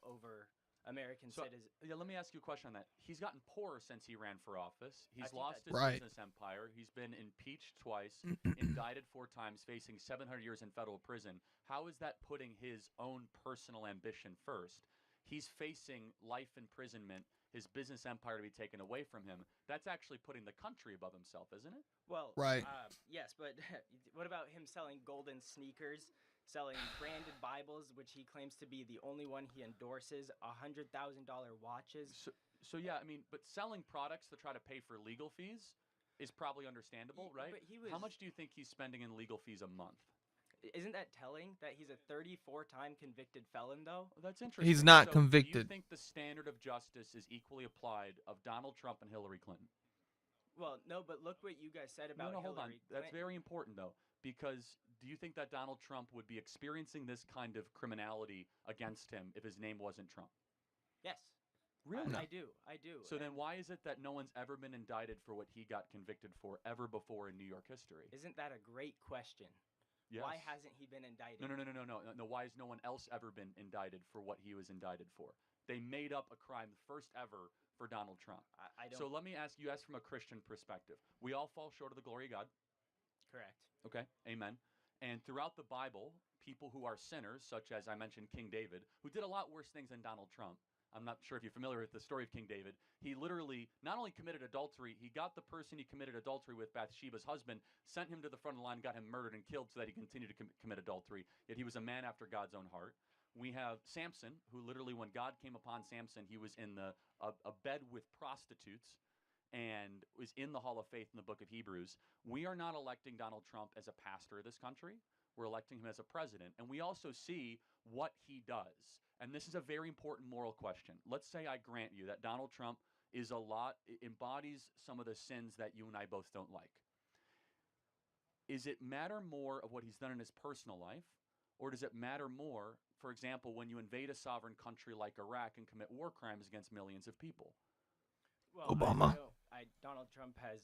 Over American So, citizens. yeah, let me ask you a question on that. He's gotten poorer since he ran for office. He's I think lost his that's- Right. business empire. He's been impeached twice, indicted 4 times, facing 700 years in federal prison. How is that putting his own personal ambition first? He's facing life imprisonment his business empire to be taken away from him, that's actually putting the country above himself, isn't it? Well, Right. yes, but what about him selling golden sneakers, selling branded Bibles, which he claims to be the only one he endorses, $100,000 watches? So yeah, I mean, but selling products to try to pay for legal fees is probably understandable, right? But How much do you think he's spending in legal fees a month? Isn't that telling that he's a 34-time convicted felon, though? Well, that's interesting. He's not So do you convicted. think the standard of justice is equally applied of Donald Trump and Hillary Clinton? Well, no, but look what you guys said about No, hold on. Hillary That's Clinton. very important, though, because do you think that Donald Trump would be experiencing this kind of criminality against him if his name wasn't Trump? Yes. Really? I do. So then why is it that no one's ever been indicted for what he got convicted for ever before in New York history? Isn't that a great question? Yes. Why hasn't he been indicted? No. Why has no one else ever been indicted for what he was indicted for? They made up a crime, the first ever, for Donald Trump. I don't. So let me ask you, from a Christian perspective. We all fall short of the glory of God. Correct. Okay, amen. And throughout the Bible, people who are sinners, such as I mentioned King David, who did a lot worse things than Donald Trump. I'm not sure if you're familiar with the story of King David. He literally not only committed adultery, he got the person he committed adultery with, Bathsheba's husband, sent him to the front of the line, got him murdered and killed so that he continued to commit adultery. Yet he was a man after God's own heart. We have Samson, who literally, when God came upon Samson, he was in a bed with prostitutes and was in the Hall of Faith in the book of Hebrews. We are not electing Donald Trump as a pastor of this country. We're electing him as a president. And we also see what he does. And this is a very important moral question. Let's say I grant you that Donald Trump embodies some of the sins that you and I both don't like. Is it matter more of what he's done in his personal life, or does it matter more, for example, when you invade a sovereign country like Iraq and commit war crimes against millions of people? Well, Obama. Donald Trump has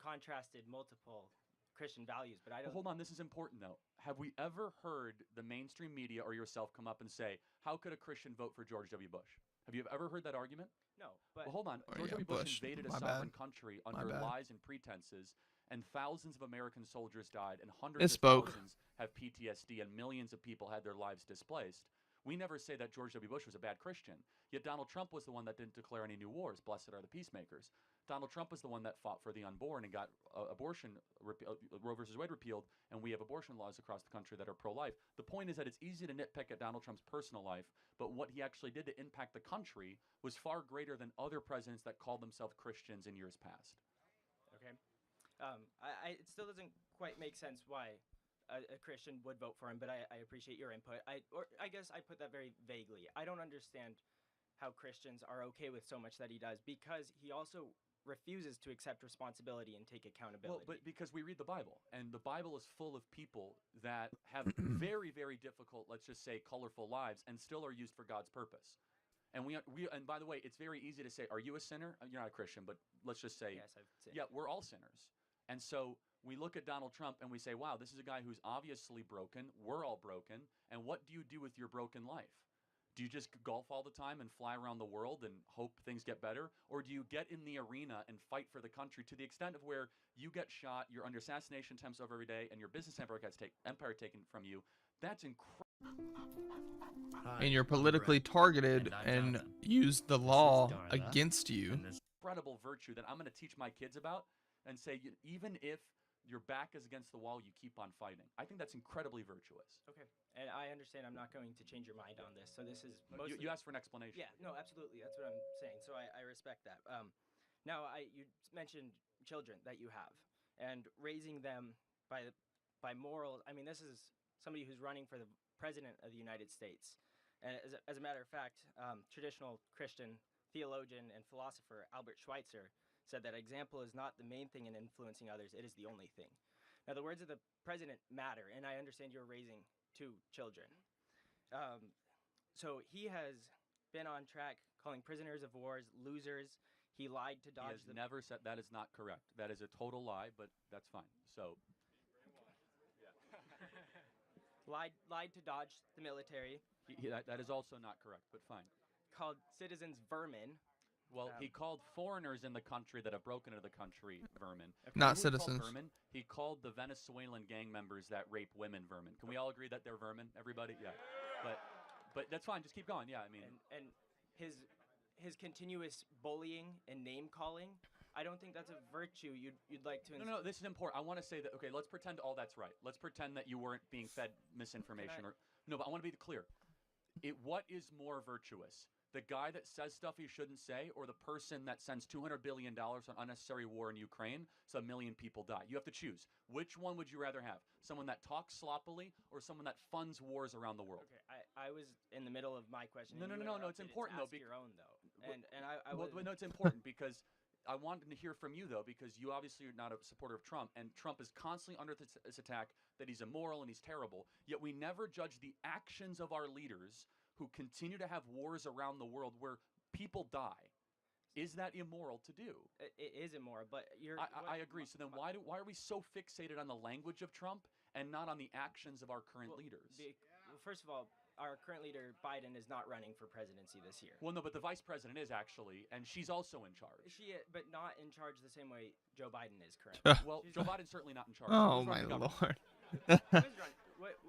contrasted multiple Christian values, but I don't. Well, hold on, this is important though. Have we ever heard the mainstream media or yourself come up and say, how could a Christian vote for George W. Bush? Have you ever heard that argument? No, but Well, hold on. Oh, George yeah, W. Bush Bush. invaded a My sovereign bad. country My under bad. lies and pretenses, and thousands of American soldiers died, and hundreds of Misspoke. thousands have PTSD, and millions of people had their lives displaced. We never say that George W. Bush was a bad Christian. Yet Donald Trump was the one that didn't declare any new wars. Blessed are the peacemakers. Donald Trump was the one that fought for the unborn and got Roe versus Wade repealed, and we have abortion laws across the country that are pro-life. The point is that it's easy to nitpick at Donald Trump's personal life, but what he actually did to impact the country was far greater than other presidents that called themselves Christians in years past. Okay. It still doesn't quite make sense why a Christian would vote for him, but I appreciate your input. I guess I put that very vaguely. I don't understand how Christians are okay with so much that he does, because he also refuses to accept responsibility and take accountability. Well, but because we read the Bible, and the Bible is full of people that have very, very difficult, let's just say, colorful lives, and still are used for God's purpose. And and by the way, it's very easy to say, are you a sinner? You're not a Christian, but let's just say, yes, I've sinned. yeah, we're all sinners. And so we look at Donald Trump and we say, wow, this is a guy who's obviously broken. We're all broken. And what do you do with your broken life? Do you just golf all the time and fly around the world and hope things get better? Or do you get in the arena and fight for the country to the extent of where you get shot, you're under assassination attempts over every day, and your business empire gets taken from you? That's incredible. And you're politically targeted and use the law against you. Incredible virtue that I'm going to teach my kids about and say, even if your back is against the wall, you keep on fighting. I think that's incredibly virtuous. Okay, and I understand I'm not going to change your mind on this. So this is mostly. You asked for an explanation. Yeah, no, absolutely. That's what I'm saying. So I respect that. Now, you mentioned children that you have and raising them by morals. I mean, this is somebody who's running for the president of the United States. And as a matter of fact, traditional Christian theologian and philosopher Albert Schweitzer said that example is not the main thing in influencing others, it is the only thing. Now, the words of the president matter, and I understand you're raising 2 children. So he has been on track calling prisoners of wars losers. He lied to dodge He has never said that. Is not correct. That is a total lie, but that's fine. So lied to dodge the military. that is also not correct, but fine. Called citizens vermin. Well, he called foreigners in the country that have broken into the country vermin. Not Who he called citizens. Vermin? He called the Venezuelan gang members that rape women vermin. Can we all agree that they're vermin? Everybody, yeah. But that's fine. Just keep going. Yeah, I mean, And his continuous bullying and name calling. I don't think that's a virtue you'd like to. No, this is important. I want to say that. Okay, let's pretend all that's right. Let's pretend that you weren't being fed misinformation or no. But I want to be clear. What is more virtuous? The guy that says stuff he shouldn't say, or the person that sends $200 billion on unnecessary war in Ukraine so 1 million people die? You have to choose. Which one would you rather have? Someone that talks sloppily or someone that funds wars around the world? Okay, I was in the middle of my question. No. It's important though. Your own though, and no, it's important because I wanted to hear from you though, because you obviously are not a supporter of Trump, and Trump is constantly under this attack that he's immoral and he's terrible. Yet we never judge the actions of our leaders who continue to have wars around the world where people die. Is that immoral to do? It is immoral, but I agree. So then why are we so fixated on the language of Trump and not on the actions of our current leaders? Well, first of all, our current leader, Biden, is not running for presidency this year. Well, no, but the vice president is actually, and she's also in charge. She is, but not in charge the same way Joe Biden is currently. Well, Joe Biden's certainly not in charge. Oh, my Lord.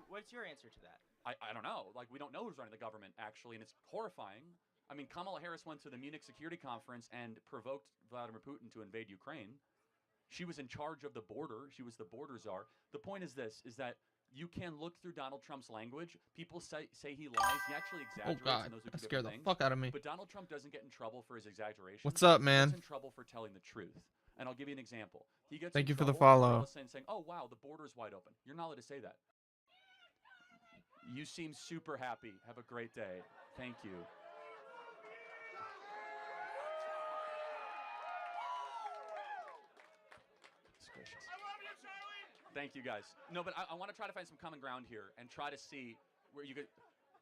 What's your answer to that? I don't know. Like, we don't know who's running the government, actually, and it's horrifying. I mean, Kamala Harris went to the Munich Security Conference and provoked Vladimir Putin to invade Ukraine. She was in charge of the border. She was the border czar. The point is this, is that you can look through Donald Trump's language. People say he lies. He actually Oh, exaggerates. God. And those are That two scared the different things. fuck out of me. But Donald Trump doesn't get in trouble for his exaggeration. What's up, He man? gets in trouble for telling the truth. And I'll give you an example. He gets Thank in you for the trouble follow. Saying, oh, wow, the border's wide open. You're not allowed to say that. You seem super happy. Have a great day. Thank you. Thank you, guys. No, but I want to try to find some common ground here and try to see where you could.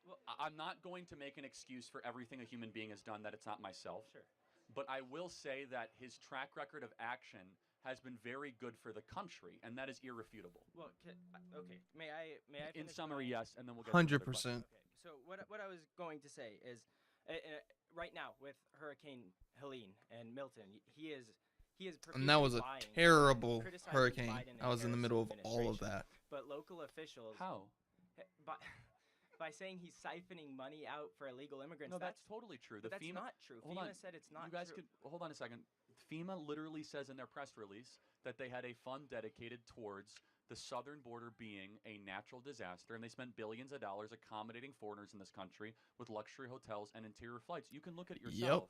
Well, I'm not going to make an excuse for everything a human being has done that it's not myself. Sure. But I will say that his track record of action has been very good for the country, and that is irrefutable. Well, okay. May I? In finish summary, my- yes, and then we'll get to another 100%. question. Okay. So what I was going to say is, right now with Hurricane Helene and Milton, he is And that was a profusely lying, terrible criticizing hurricane. Biden and I was in the Harris' middle of all of administration. that. But local officials, How? by saying he's siphoning money out for illegal immigrants. No, that's totally true. But The that's FEMA, not true. hold FEMA on. said it's not You guys true. could hold on a second. FEMA literally says in their press release that they had a fund dedicated towards the southern border being a natural disaster, and they spent billions of dollars accommodating foreigners in this country with luxury hotels and interior flights. You can look at it yourself.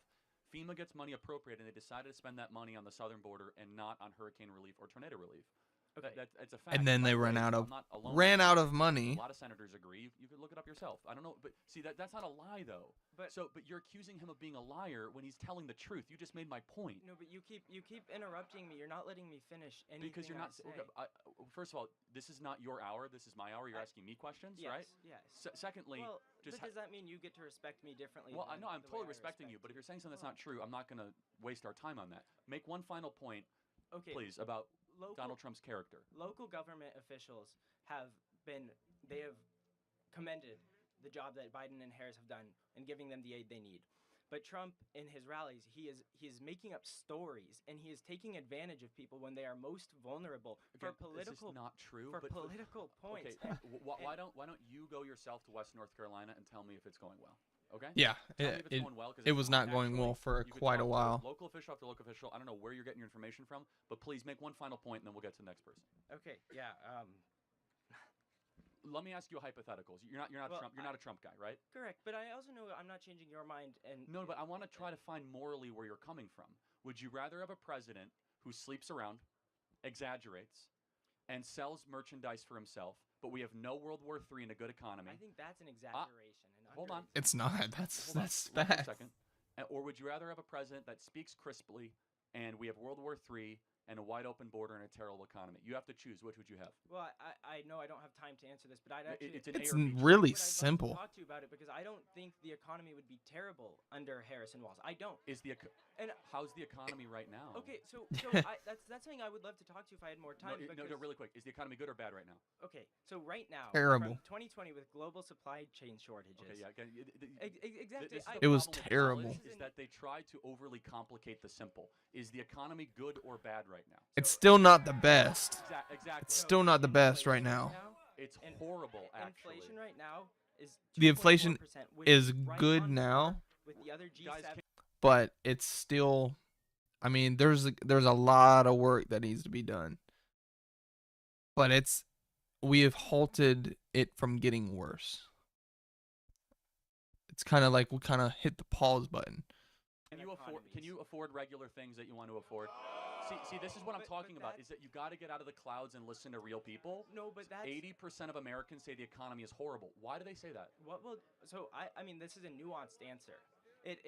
FEMA gets money appropriated, and they decided to spend that money on the southern border and not on hurricane relief or tornado relief. Okay. It's a fact. And then By they the ran way, out I'm of not alone. ran out of money. A lot of senators agree. You could look it up yourself. I don't know, but see that's not a lie though. But you're accusing him of being a liar when he's telling the truth. You just made my point. No, but you keep interrupting me. You're not letting me finish anything. Because you're not. First of all, this is not your hour. This is my hour. You're asking me questions, yes, right? Yes. Secondly, well, just does that mean you get to respect me differently? Well, I know I'm the way totally I respecting you, respect but if you're saying something that's not true, I'm not going to waste our time on that. Make one final point, please, about Donald Trump's character. Local government officials have commended the job that Biden and Harris have done in giving them the aid they need. But Trump, in his rallies, he is making up stories, and he is taking advantage of people when they are most vulnerable for political. This is not true. For political points. Okay, why don't you go yourself to West North Carolina and tell me if it's going well? Okay. Yeah, Tell me if it's going well, 'cause it if was it's not going well for you could quite a talk to while. Local official after local official. I don't know where you're getting your information from, but please make one final point, and then we'll get to the next person. Okay. Yeah. Let me ask you a hypothetical. You're not Trump. You're not a Trump guy, right? Correct. But I also know I'm not changing your mind. And No, but I want to try to find morally where you're coming from. Would you rather have a president who sleeps around, exaggerates, and sells merchandise for himself, but we have no World War III and a good economy? I think that's an exaggeration. Hold on. It's not. That's Hold on a fact. second. Or would you rather have a president that speaks crisply, and we have World War III and a wide open border and a terrible economy? You have to choose. Which would you have? Well, I know I don't have time to answer this, but I'd actually. It's an It's A or B choice. really but I'd simple. Like to talk to you about it because I don't think the economy would be terrible under Harris and Walz. I don't. And how's the economy right now? Okay, so that's something I would love to talk to you if I had more time. No, really quick. Is the economy good or bad right now? Okay, so right now, Terrible. from 2020 with global supply chain shortages. Okay, yeah. Exactly. It was problem with terrible. college Is that they tried to overly complicate the simple. Is the economy good or bad right now? It's still not the best. Exactly. It's still not the best right now. It's horrible, actually. Inflation right now is The inflation 2.4%, which is right good on now. par with the other Guys, G7. but it's still, I mean, there's a lot of work that needs to be done. But we have halted it from getting worse. It's kind of like we kind of hit the pause button. Can you afford regular things that you want to afford? See, this is what I'm talking about. Is that you got to get out of the clouds and listen to real people. No, but that's 80% of Americans say the economy is horrible. Why do they say that? what will. So I mean, this is a nuanced answer. It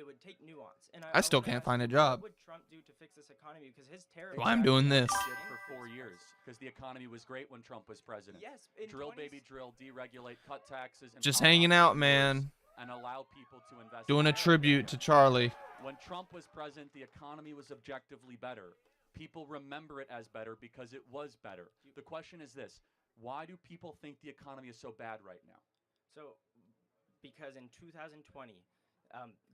would take nuance, and I still wanna can't ask find a you, job. What would Trump do to fix this economy? Because his tariff. Well, I'm doing this. Did for 4 years because the economy was great when Trump was president. Yes, Drill, baby, drill, deregulate, cut taxes, and Just pile hanging on out, taxes, man. and allow people to invest. Doing in a tribute to Charlie. When Trump was president, the economy was objectively better. People remember it as better because it was better. The question is this: why do people think the economy is so bad right now? So, because in 2020,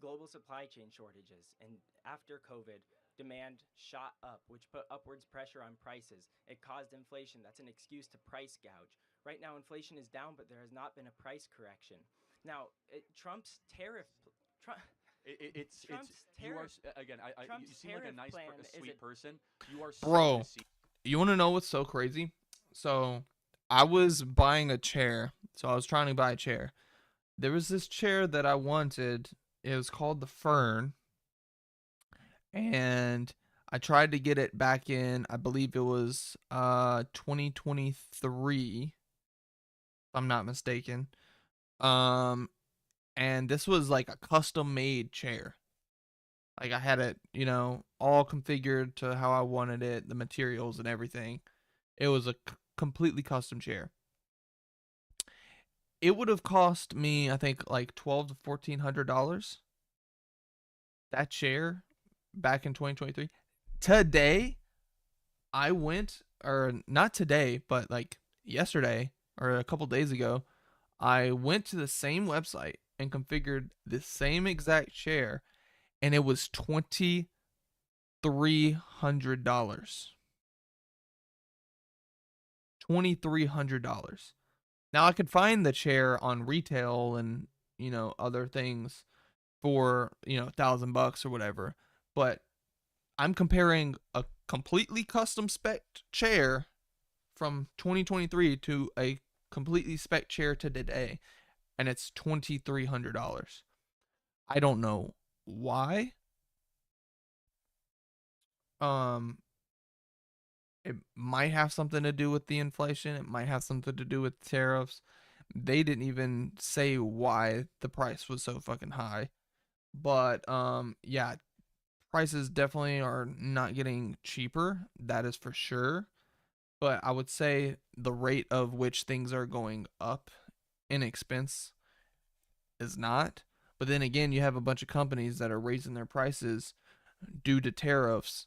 global supply chain shortages, and after COVID, demand shot up, which put upwards pressure on prices. It caused inflation. That's an excuse to price gouge. Right now, inflation is down, but there has not been a price correction. Now, Trump's tariff. It's Trump's you are tariff- again. Trump's You seem like a tariff nice, plan sweet is person. You are Bro. so You want to know what's so crazy? So, I was buying a chair. So, I was trying to buy a chair. There was this chair that I wanted. It was called the Fern. And I tried to get it back in, I believe it was 2023, if I'm not mistaken. And this was like a custom made chair. Like I had it, all configured to how I wanted it, the materials and everything. It was a completely custom chair. It would have cost me, I think, like $1,200 to $1,400. That chair back in 2023. Today, I went, or not today, but like yesterday or a couple days ago, I went to the same website and configured the same exact chair, and it was $2,300. $2,300. Now I could find the chair on retail and other things for $1,000 or whatever, but I'm comparing a completely custom spec chair from 2023 to a completely spec chair to today, and it's $2,300. I don't know why. It might have something to do with the inflation. It might have something to do with tariffs. They didn't even say why the price was so fucking high. But yeah, prices definitely are not getting cheaper. That is for sure. But I would say the rate of which things are going up in expense is not. But then again, you have a bunch of companies that are raising their prices due to tariffs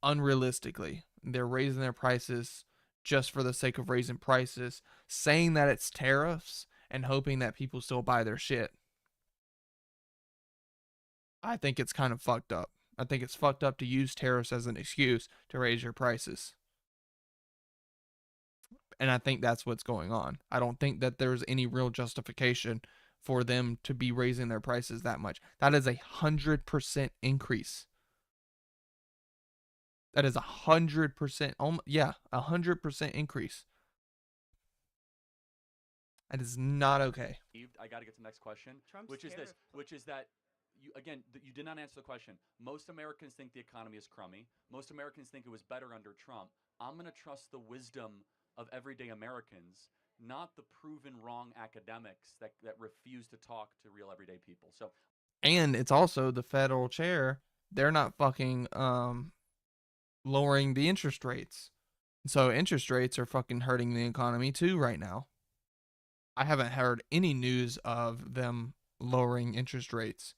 unrealistically. They're raising their prices just for the sake of raising prices, saying that it's tariffs and hoping that people still buy their shit. I think it's kind of fucked up. I think it's fucked up to use tariffs as an excuse to raise your prices. And I think that's what's going on. I don't think that there's any real justification for them to be raising their prices that much. That is 100% increase. That is 100%. Yeah, 100% increase. That is not okay. I got to get to the next question, Trump's which is tariff that you did not answer the question. Most Americans think the economy is crummy. Most Americans think it was better under Trump. I'm going to trust the wisdom of everyday Americans, not the proven wrong academics that refuse to talk to real everyday people. So, and it's also the federal chair. They're not fucking lowering the interest rates. So interest rates are fucking hurting the economy too right now. I haven't heard any news of them lowering interest rates.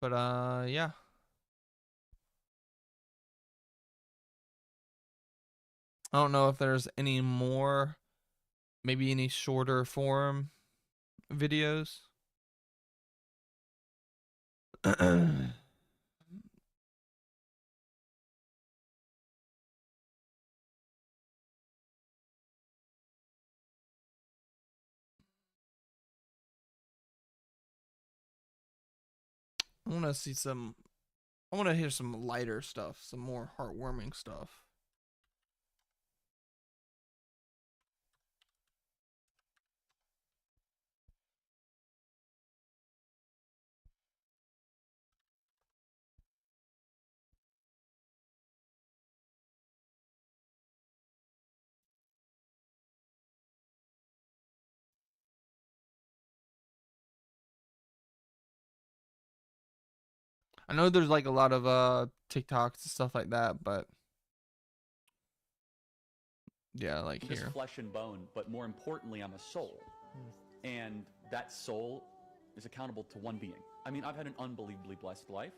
But yeah. I don't know if there's any more, maybe any shorter form videos. I want to see some. I want to hear some lighter stuff, some more heartwarming stuff. I know there's like a lot of TikToks and stuff like that, but yeah, like I'm just here. flesh and bone, but more importantly, I'm a soul. And that soul is accountable to one being. I mean, I've had an unbelievably blessed life.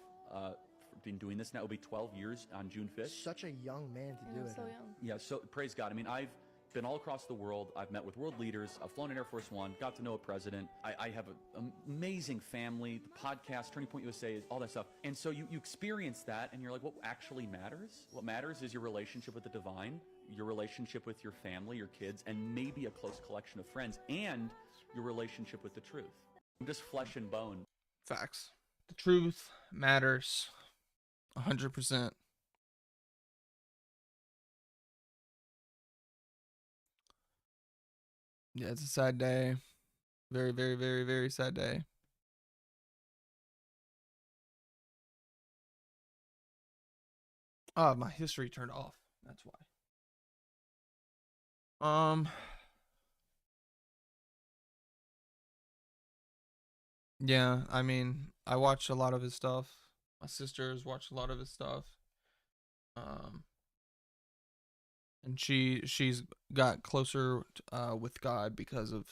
Been doing this now, it'll be 12 years on June 5th. Such a young man to do it. So young. Yeah, so praise God. I mean, I've been all across the world. I've met with world leaders. I've flown in Air Force One, got to know a president. I have an amazing family, the podcast, Turning Point USA, all that stuff. And so you experience that, and you're like, what actually matters? What matters is your relationship with the divine, your relationship with your family, your kids, and maybe a close collection of friends, and your relationship with the truth. I'm just flesh and bone. Facts. The truth matters 100%. Yeah, it's a sad day. Very, very, very, very sad day. Oh, my history turned off. That's why. Yeah, I mean, I watched a lot of his stuff. My sisters watched a lot of his stuff. Um, and she's got closer with God because of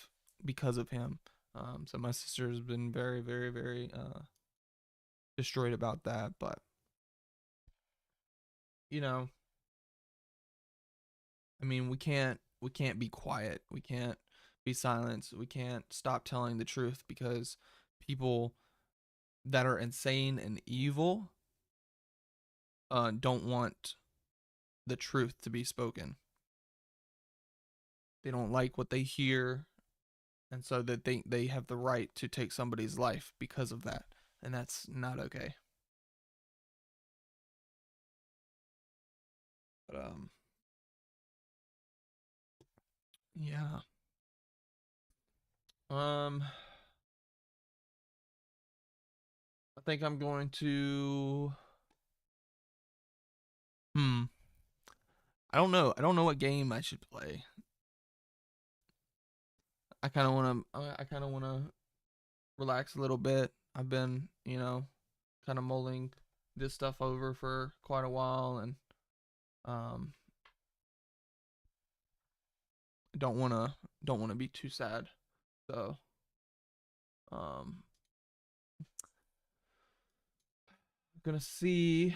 him. So my sister's been very, very, very destroyed about that, but you know, I mean, we can't be quiet. We can't be silent. We can't stop telling the truth because people that are insane and evil don't want the truth to be spoken. They don't like what they hear, and so that they have the right to take somebody's life because of that, and that's not okay. But yeah. I think I'm going to hmm. I don't know. I don't know what game I should play. I kind of want to relax a little bit. I've been, kind of mulling this stuff over for quite a while, and um don't want to be too sad. So, um gonna see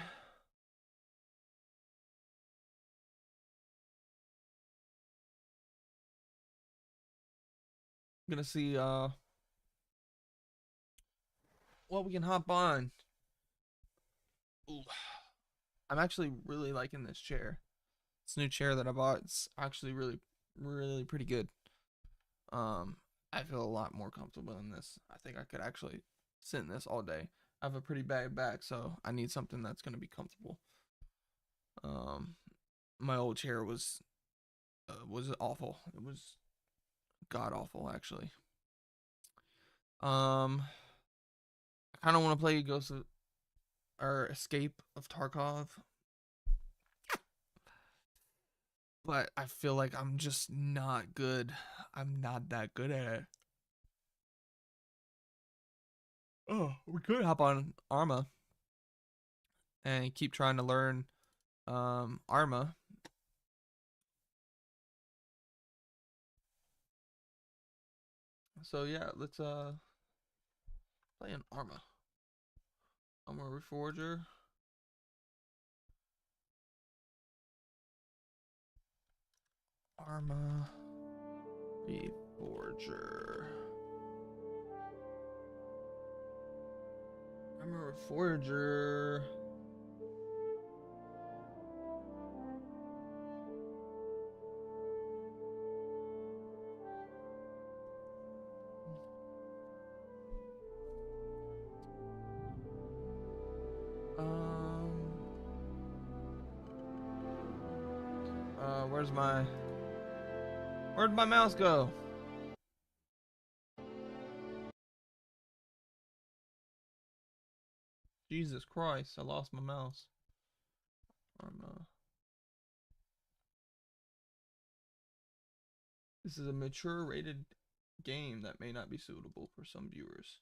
gonna see what we can hop on. Ooh, I'm actually really liking this chair. This new chair that I bought, it's actually really, really pretty good. I feel a lot more comfortable in this. I think I could actually sit in this all day. I have a pretty bad back, so I need something that's gonna be comfortable. Um, my old chair was awful. It was god awful, actually. I kind of want to play Ghost of or Escape of Tarkov, but I feel like I'm just not good. I'm not that good at it. Oh, we could hop on Arma and keep trying to learn Arma. So yeah, let's play an Arma. Arma Reforger. Arma Reforger. Arma Reforger. Where'd my mouse go? Jesus Christ, I lost my mouse. This is a mature rated game that may not be suitable for some viewers.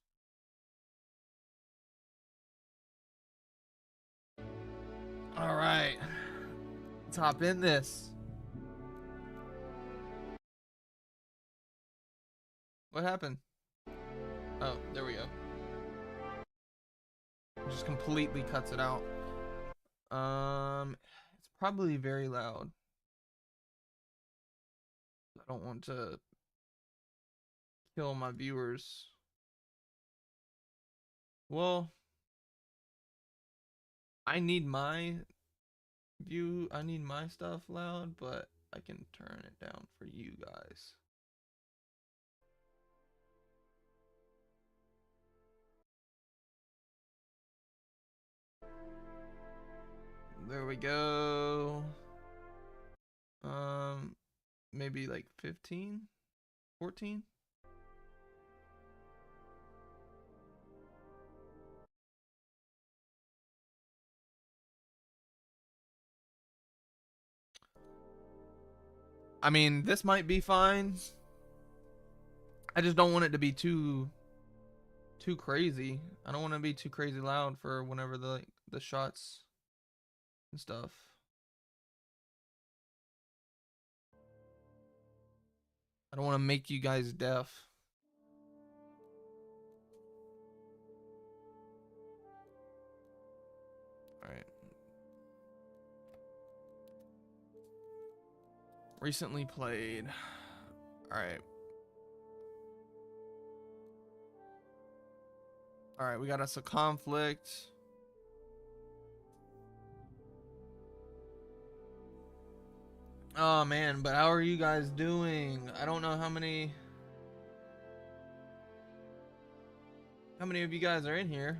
All right, let's hop in this. What happened? Oh, there we go. It just completely cuts it out. It's probably very loud. I don't want to kill my viewers. Well, I need my stuff loud, but I can turn it down for you guys. There we go. Maybe like 15, 14. I mean, this might be fine. I just don't want it to be too crazy. I don't want to be too crazy loud for whenever the shots and stuff. I don't want to make you guys deaf. All right. Recently played. All right. All right, we got us a conflict. Oh man, but how are you guys doing? I don't know how many of you guys are in here.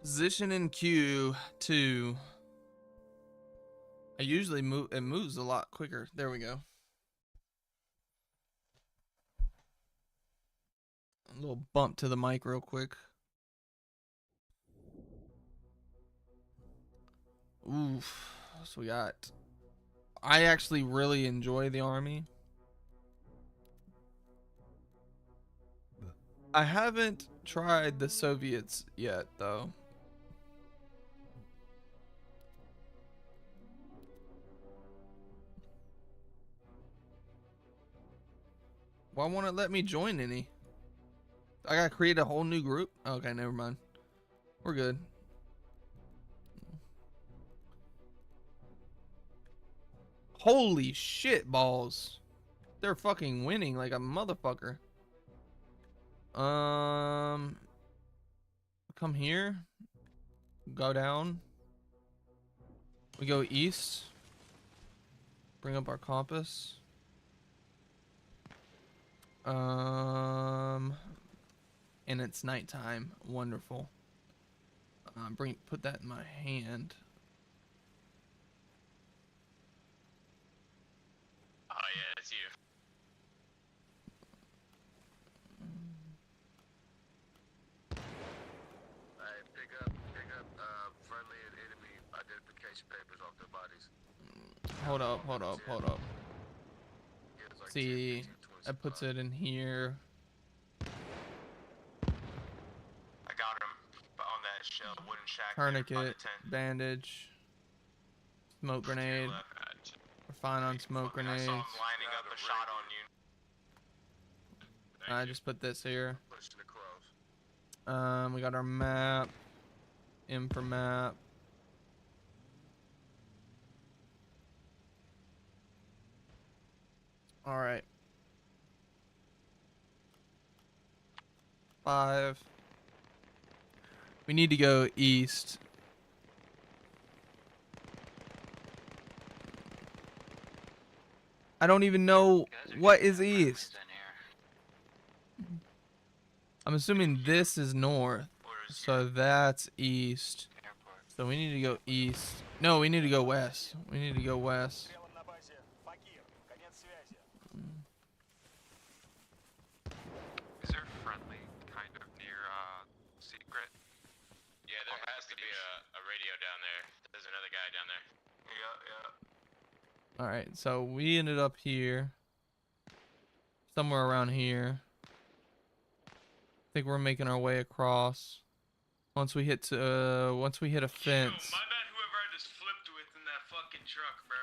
Position in Q2. I usually it moves a lot quicker. There we go. A little bump to the mic real quick. Oof. So we got. I actually really enjoy the army. I haven't tried the Soviets yet, though. Why won't it let me join any? I gotta create a whole new group? Okay, never mind. We're good. Holy shit balls. They're fucking winning like a motherfucker. Come here. Go down. We go east. Bring up our compass. And it's nighttime. Wonderful. Put that in my hand. Oh yeah, it's you. Hey, pick up friendly and enemy identification papers off their bodies. Hold up. Like See, that puts it in here. I got him on that shell wooden shack. Tourniquet, bandage, smoke grenade. We're fine on smoke grenades. I saw him lining up a shot on you. I just put this here. Pushing across. We got our map. M for map. All right. 5. We need to go east. I don't even know what is east. I'm assuming this is north. So that's east. So we need to go east. No, we need to go west. We need to go west. Is there friendly kind of near secret? Yeah, there has to be a radio down there. There's another guy down there. Yeah. All right, so we ended up here. Somewhere around here. I think we're making our way across. Once we hit a fence. My bad, whoever I just flipped with in that fucking truck, bro.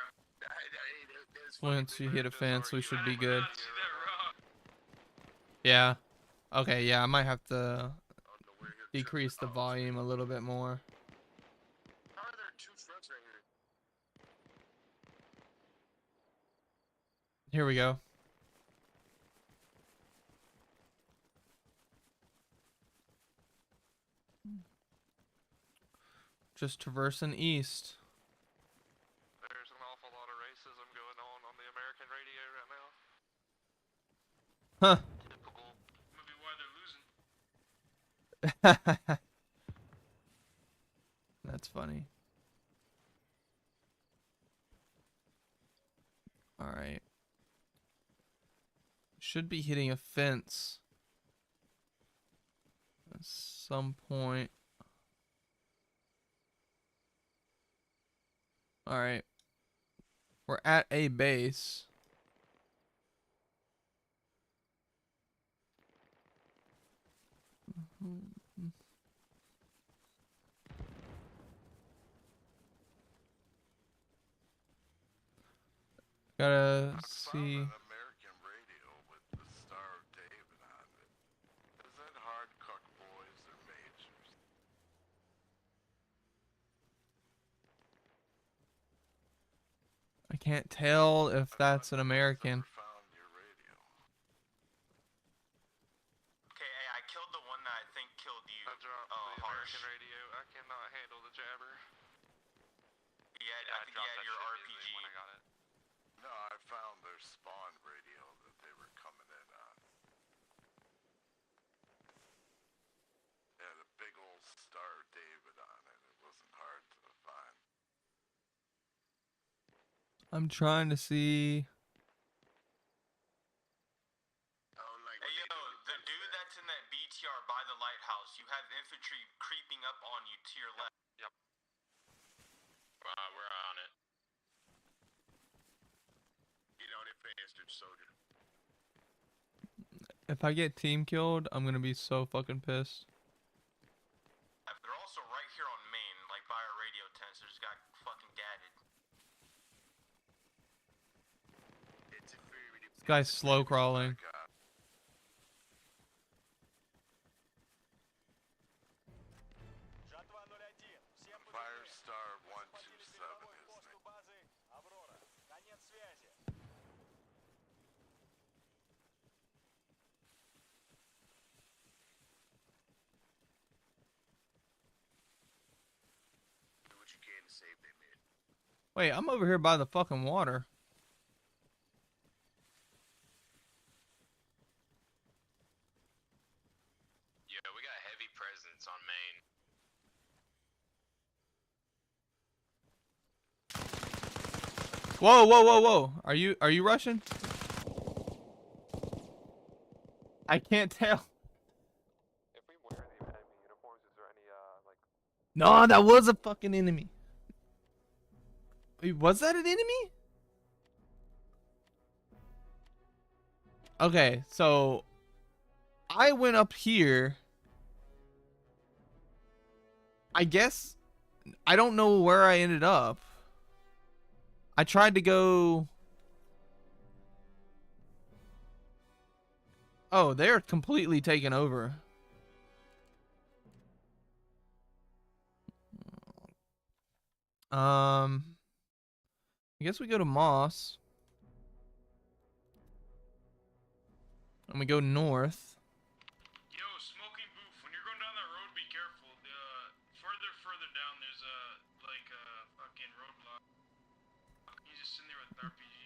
Once you hit a fence, we should be I did good. not see that rock. Yeah. Okay, yeah, I might have to decrease the volume a little bit more. How are there 2 trucks right here? Here we go. Just traversing east. There's an awful lot of racism going on the American radio right now. Huh. Typical. Maybe why they're losing. That's funny. All right. Should be hitting a fence at some point. All right. We're at a base. Gotta see. An American radio with the Star of David on it. Is that hard cuck boys or majors? I can't tell if that's an American. Found your radio. Okay, hey, I killed the one that I think killed you. I dropped the Harsh. American radio. I cannot handle the jabber. Yeah, I think you dropped had that your shit RPG. easily when I got it. No, I found their spawn radio that they were coming in on. It had a big old Star of David on it. It wasn't hard to find. I'm trying to see. Hey, yo, the dude that's in that BTR by the lighthouse, you have infantry creeping up on you to your left. Yep. We're on it. Get on it, bastard soldier. If I get team killed, I'm gonna be so fucking pissed. They're also right here on Main, like by our radio tent, so just got fucking gadded. This guy's slow crawling. Firestar 127 is do what you can to save them, man. Wait, I'm over here by the fucking water. Yeah, we got heavy presence on Main. Whoa, whoa, whoa, whoa! Are you Russian? I can't tell. If we wear the enemy uniforms, is there any like? No, that was a fucking enemy. Wait, was that an enemy? Okay, so I went up here. I guess I don't know where I ended up. I tried to go. Oh, they're completely taken over. I guess we go to Moss. And we go north. Yo, smoking booth. When you're going down that road, be careful. Further down, there's a fucking roadblock. You just sitting there with an RPG.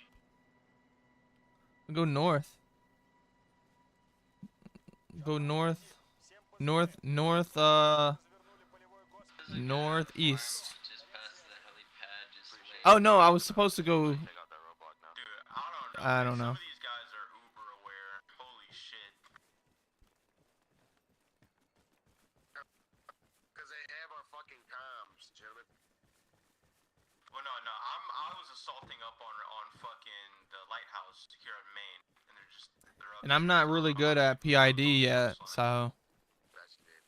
We go north. Go north. Northeast. Just past the helipad, just wait. Oh no, I was supposed to go. Take out that roadblock now. Dude, I man. don't know. Some of these guys are uber aware. Holy shit. Because they have our fucking comms, gentlemen. Well, no. I was assaulting up on fucking the lighthouse here in Maine, and they're up. And I'm not really good at PID yet, so. That's it.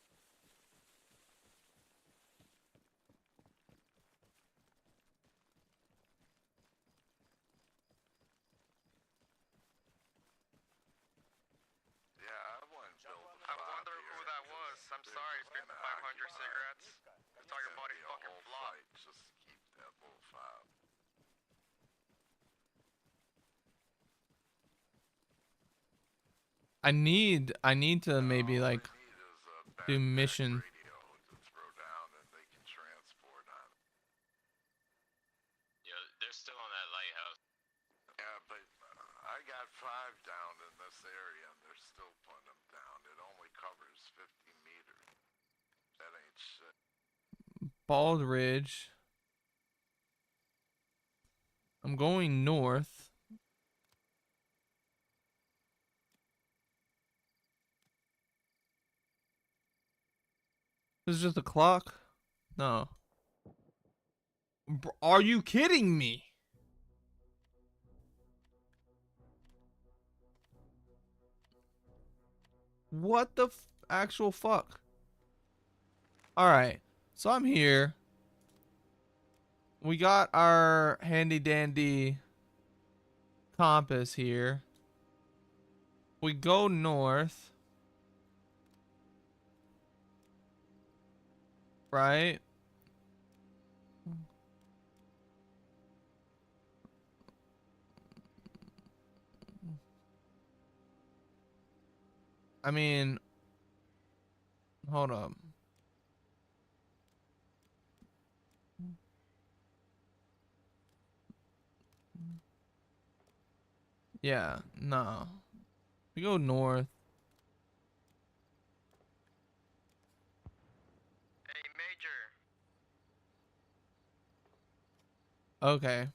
Yeah, I wouldn't build a I fire wonder who here, that 'cause was. it's I'm sorry for been the 500 occupied. cigarettes. I thought your It's body gonna be a fucking whole flopped. fight just to keep that little file. I need to maybe All like they need is a do backpack mission. radio to throw down and they can transport on it. Yeah, they're still on that lighthouse. Yeah, but I got 5 down in this area and they're still putting them down. It only covers 50 meters. That ain't shit. Bald Ridge. I'm going north. This is just a clock? No. Are you kidding me? What the actual fuck? Alright. So I'm here. We got our handy dandy compass here. We go north. Right? I mean, hold up. Yeah, no. We go north. Hey, Major. Okay.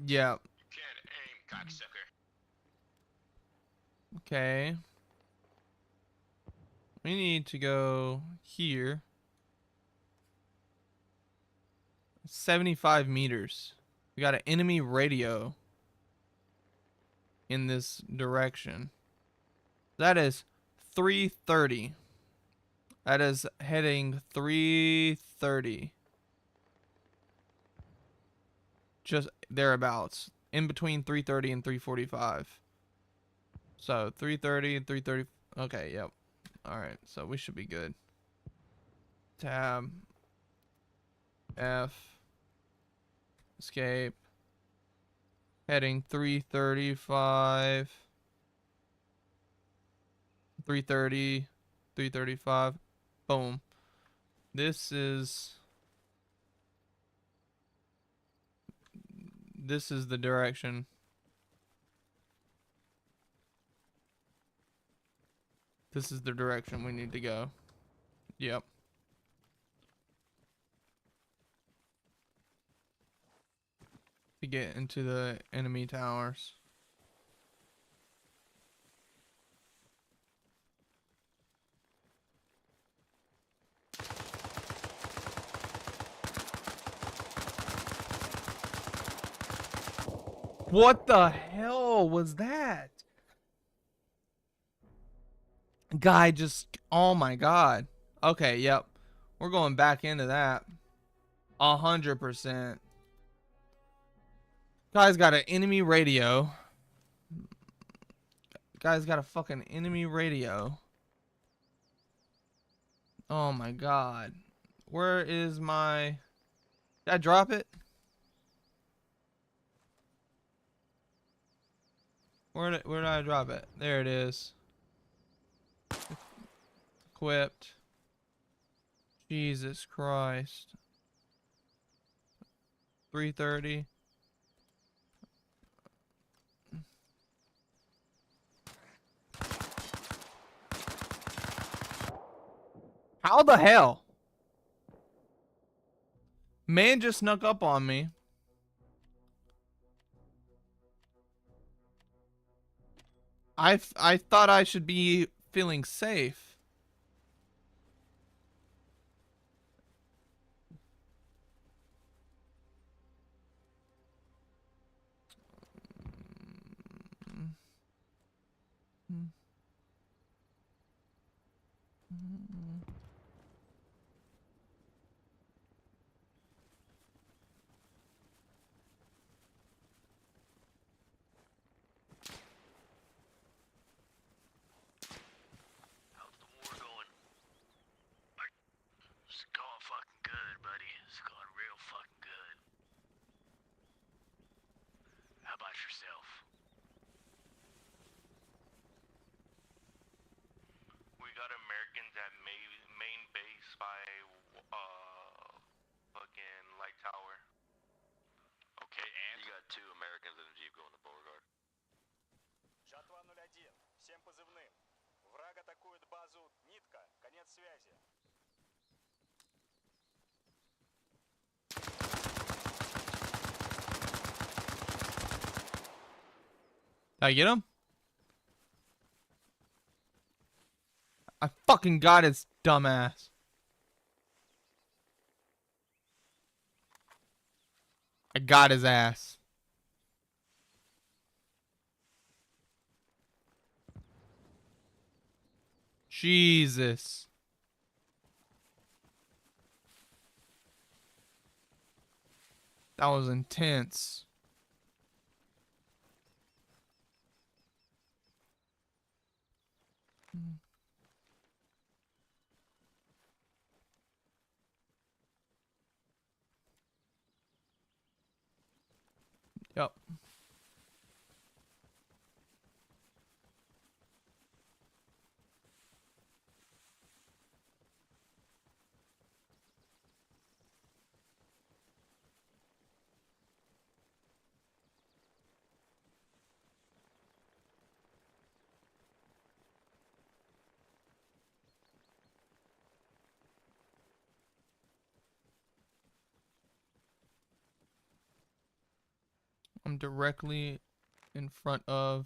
Yeah. You can't aim, cocksucker. Okay. We need to go here. 75 meters. We got an enemy radio in this direction. That is 330. That is heading 330. Just thereabouts. In between 330 and 345. So 330 and 330. Okay, yep. Alright, so we should be good. Tab. F. Escape. Heading 335. 330. 335. Boom. This is the direction. This is the direction we need to go. Yep. To get into the enemy towers. What the hell was that? Guy just, oh my god. Okay, yep. We're going back into that. 100%. Guy's got an enemy radio. Guy's got a fucking enemy radio. Oh my god. Where is my... Did I drop it? Where did I drop it? There it is. Equipped. Jesus Christ. 330. How the hell? Man just snuck up on me. I thought I should be feeling safe. How's the war going? It's going fucking good, buddy. It's going real fucking good. How about yourself? We got Americans at main base by fucking light tower. Okay, and you got 2 Americans in a jeep going to Beauregard. Жатва 01. Всем позывным. Враг атакует базу Нитка. Конец связи. Did I get him? I fucking got his dumbass. I got his ass. Jesus. That was intense. Yep. I'm directly in front of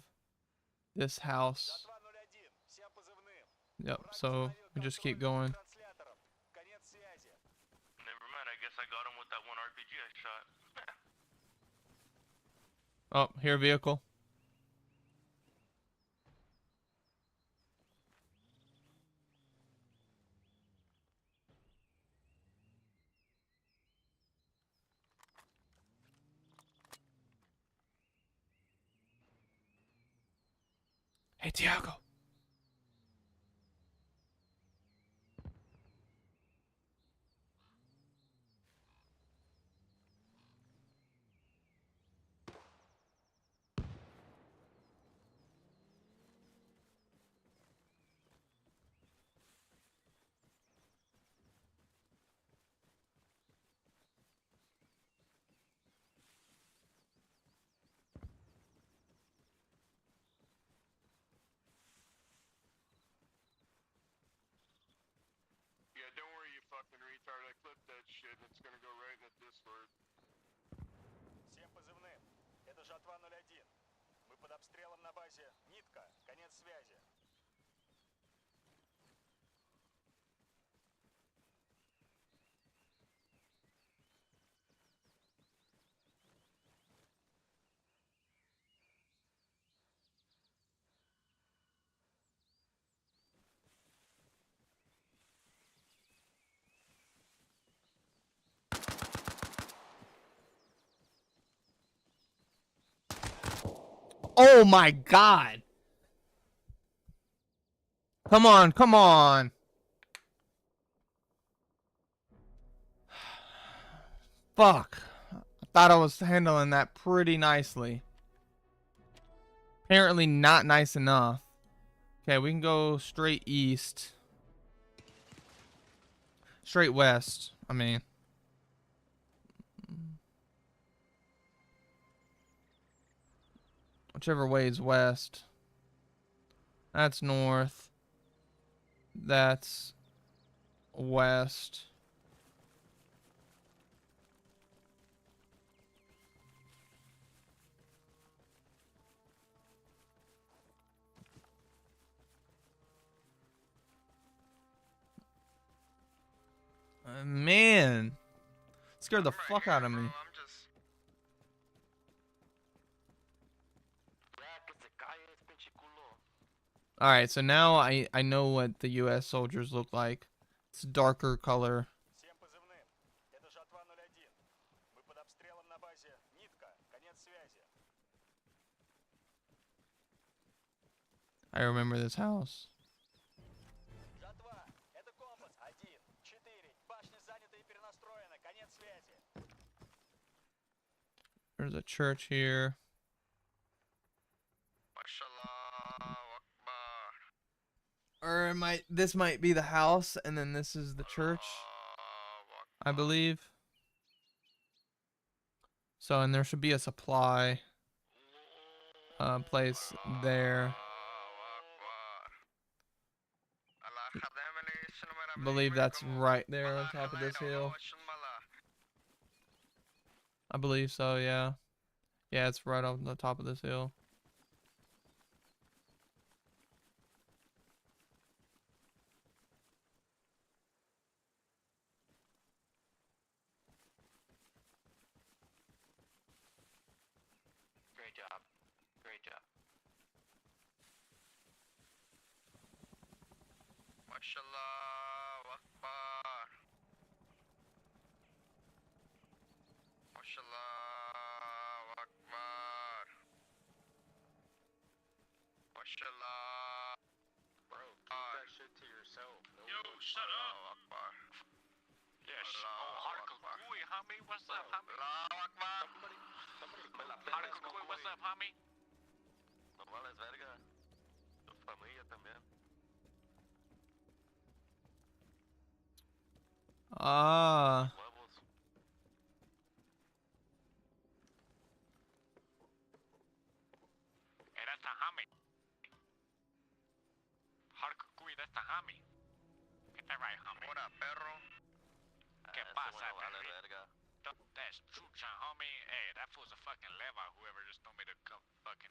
this house. Жатва 01. Всем позывным. Yep, Враг so узнает we just keep контроль над going. транслятором. Конец связи. Never mind, I guess I got him with that one RPG I shot. Oh, here vehicle. Hey, Tiago. Yeah, don't worry, you fucking retard. I clipped that shit and it's gonna go right in the Discord. Всем позывным. Это Жатва 01. Мы под обстрелом на базе Нитка. Конец связи. Oh my god. Come on, come on. Fuck. I thought I was handling that pretty nicely. Apparently not nice enough. Okay, we can go straight east. Straight west, I mean. Whichever way is west. That's north. That's west. Man. Scared the fuck out of me. Alright, so now I know what the US soldiers look like. It's darker color. Всем позывным. Это жатва 01. Мы под обстрелом на базе. Нитка. Конец связи. I remember this house. Жатва. Это компас. 1, 4. Башня занята и перенастроена. Конец связи. There's a church here. Or this might be the house, and then this is the church, I believe. So, and there should be a supply place there. I believe that's right there on top of this hill. I believe so, yeah. Yeah, it's right on the top of this hill. Great job. Great job. Mashallah Akbar. Mashallah Akbar. Mashallah. Bro, keep that shit to yourself. Yo, shut up. Akbar. Yes. Oh, Harkakui, homie. What's up, homie? Allahu Akbar. Harkakui, what's up, homie? No vales verga. Tu familia también. Ah. Hey, that's a homie. Harkakui, that's a homie. Get that right, homie. What up, perro? ¿Qué pasa, perro? That's chucha, homie. Hey, that fool's a fucking leva. Whoever just told me to come fucking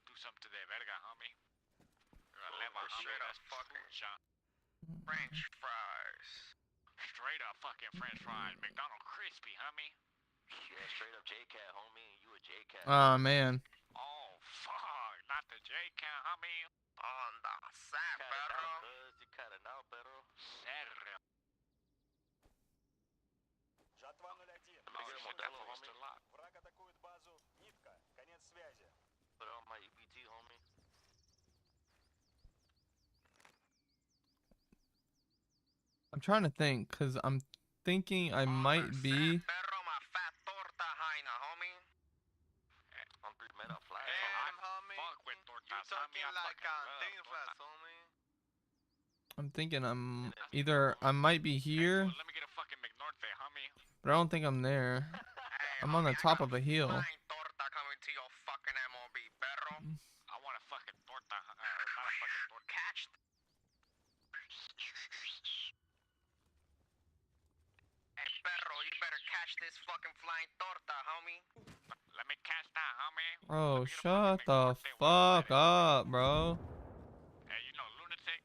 do something to their verga, homie. You're a leva, homie. That's fucking chucha. French fries. Straight up fucking French fries. McDonald's crispy, homie. Yeah, straight up J-Cat, homie. You a J-Cat. Oh, man. Oh, fuck. Not the J-Cat, homie. On the side, perro. You cut it out, perro. Serio. Жатва 01. Враг атакует базу. Нитка. Конец связи. Put on my EPT, homie. I'm trying to think, because I'm thinking I might be... Perro, my fat torta hyena, homie. I'm pretty made up flat. Hey, homie. Fuck with tortas, homie. I like homie. I'm thinking I'm either... I might be here, Let me get a fucking McNorte, homie. but I don't think I'm there. I'm on the top of a hill. Torta coming to your fucking MOB, perro. I want a fucking torta, not a fucking torta. Catch. Hey, perro, you better catch this fucking flying torta, homie. Let me catch that, homie. Bro, shut the fuck up, bro. Hey, you know lunatic?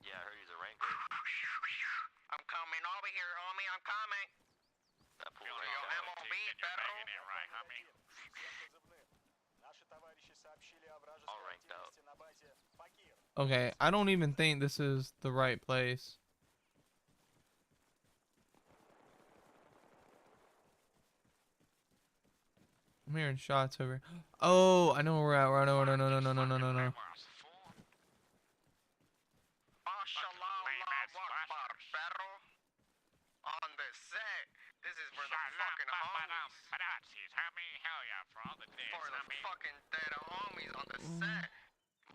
Yeah, I heard he's a ranker. I'm coming over here, homie. I'm coming. That fool right your MOB, perro. Right, homie. Всем позывным. Наши товарищи сообщили о вражеской All ranked out. активности на базе. Факир. Okay, I don't even think this is the right place. I'm hearing shots over. Oh, I know where we're at. No. On the set. This is for the fucking homies. Hell yeah, for all the dead, for the fucking dead homies on the set.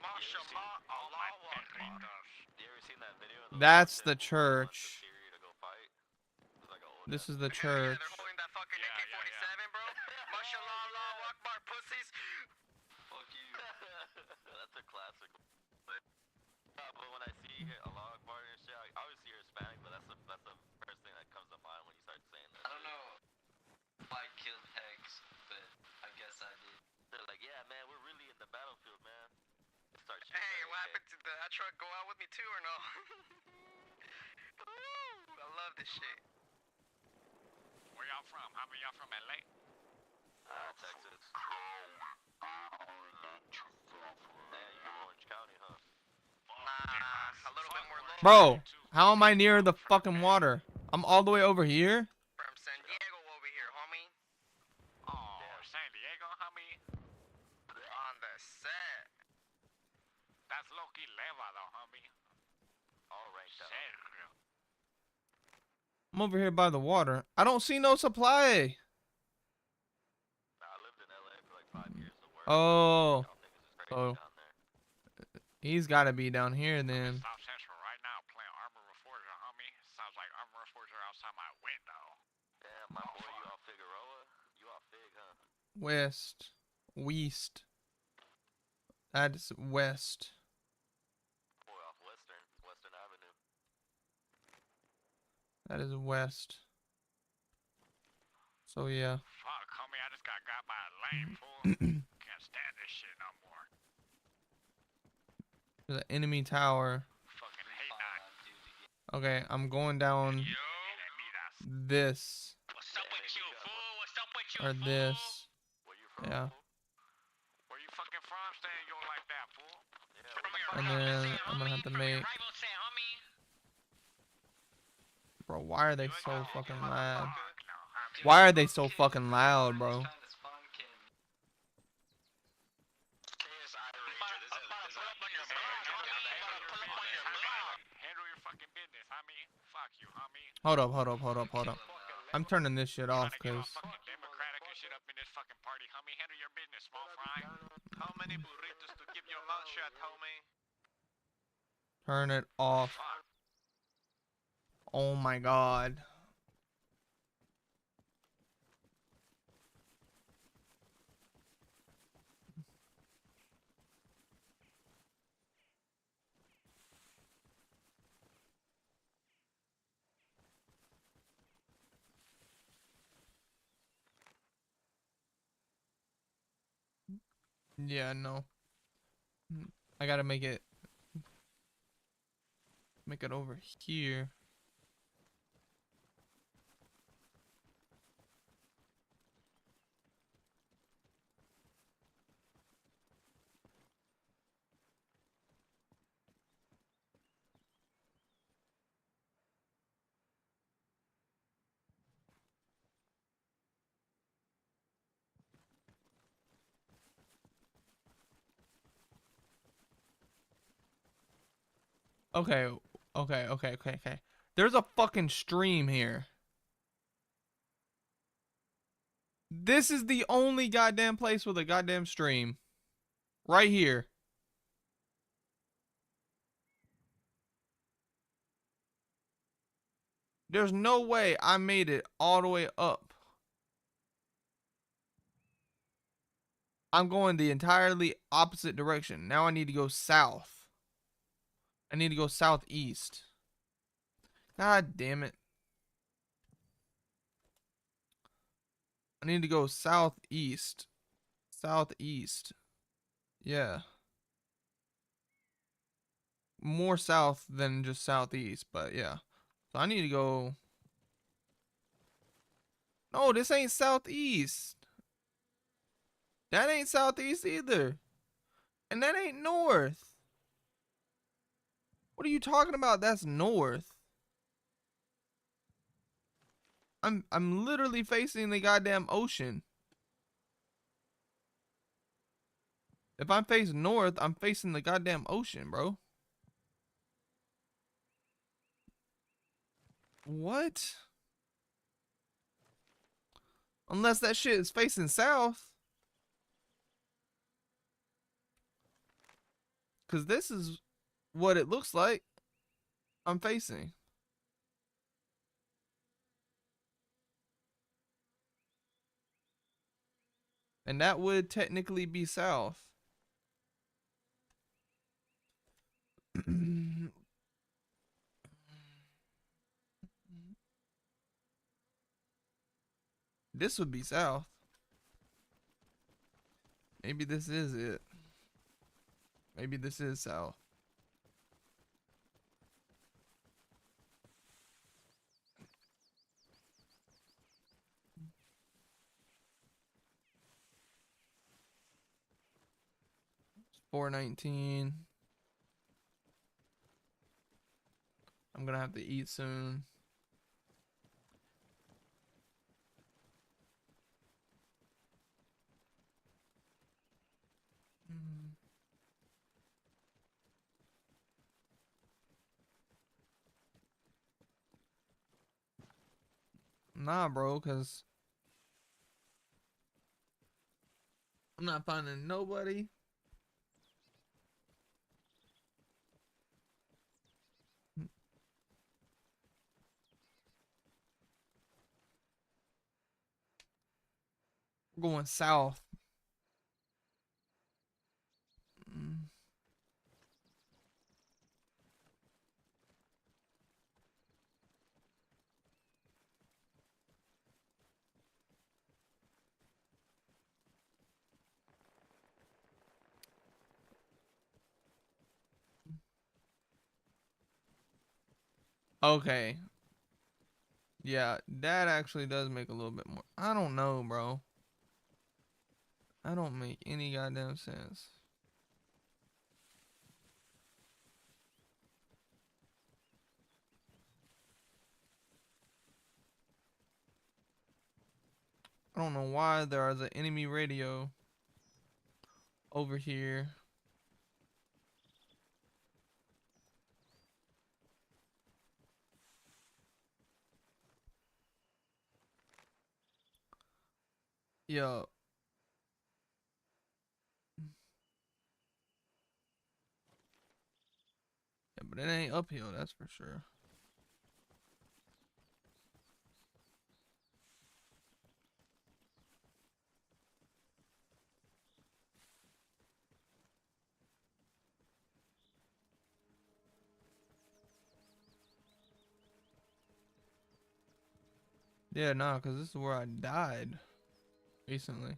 Mashallah, Allahu Akbar. You ever seen that video of That's the church. This is the church. They're holding that fucking AK-47, bro. Mashallah, Allahu Akbar, pussies. Fuck you. That's a classic. But when I see Allahu Akbar and shit, I always see Hispanic, but that's the first thing that comes to mind when you start saying that. I don't know if I killed Hex, but I guess I did. They're like, yeah, man, we're really in the battlefield, man. Hey, what happened to that truck? Go out with me too or no? Ooh, I love this shit. Where y'all from? How many y'all from LA? Texas. Yeah, you Orange County, huh? Nah, a little bit more local. Bro, how am I near the fucking water? I'm all the way over here. From San Diego over here, homie. Oh, San Diego, homie. On the set. That's low-key leva, though, homie. All right, though. I'm over here by the water. I don't see no supply. I lived in LA for like 5 years. Oh. Oh. He's got to be down here then. South Central right now playing Armor Reforger, homie. Sounds like Armor Reforger outside my window. Yeah, my boy, you off Figueroa? You off Fig, huh? West. West. That's west. Boy, off Western Avenue. That is west. So yeah. Fuck, homie, I just got by a lame fool. Can't stand this shit no more. There's an enemy tower. Fucking hate that. Okay, I'm going down this. What's up with you, fool? What's up with you, Or fool? this. Yeah. Where you fucking from? Saying you don't like that, fool? And then I'm gonna have to make. Bro, why are they so fucking loud? Why are they so fucking loud, bro? Hold up. I'm turning this shit off, cause. How many burritos to keep your mouth shut, homie? Turn it off. Oh my god. Yeah, no. I gotta make it over here. Okay. There's a fucking stream here. This is the only goddamn place with a goddamn stream. Right here. There's no way I made it all the way up. I'm going the entirely opposite direction. Now I need to go south. I need to go southeast. God damn it. I need to go southeast. Southeast. Yeah. More south than just southeast, but yeah. So I need to go. No, this ain't southeast. That ain't southeast either. And that ain't north. What are you talking about? That's north. I'm literally facing the goddamn ocean. If I'm facing north, I'm facing the goddamn ocean, bro. What? Unless that shit is facing south. Because this is what it looks like I'm facing. And that would technically be south. This would be south. Maybe this is it. Maybe this is south. It's 4:19. I'm gonna have to eat soon. Nah, bro, cause I'm not finding nobody. We're going south. Okay. Yeah, that actually does make a little bit more. I don't know, bro. I don't make any goddamn sense. I don't know why there is an enemy radio over here. Yo. Yeah, but it ain't uphill, that's for sure. Yeah, nah, because this is where I died recently.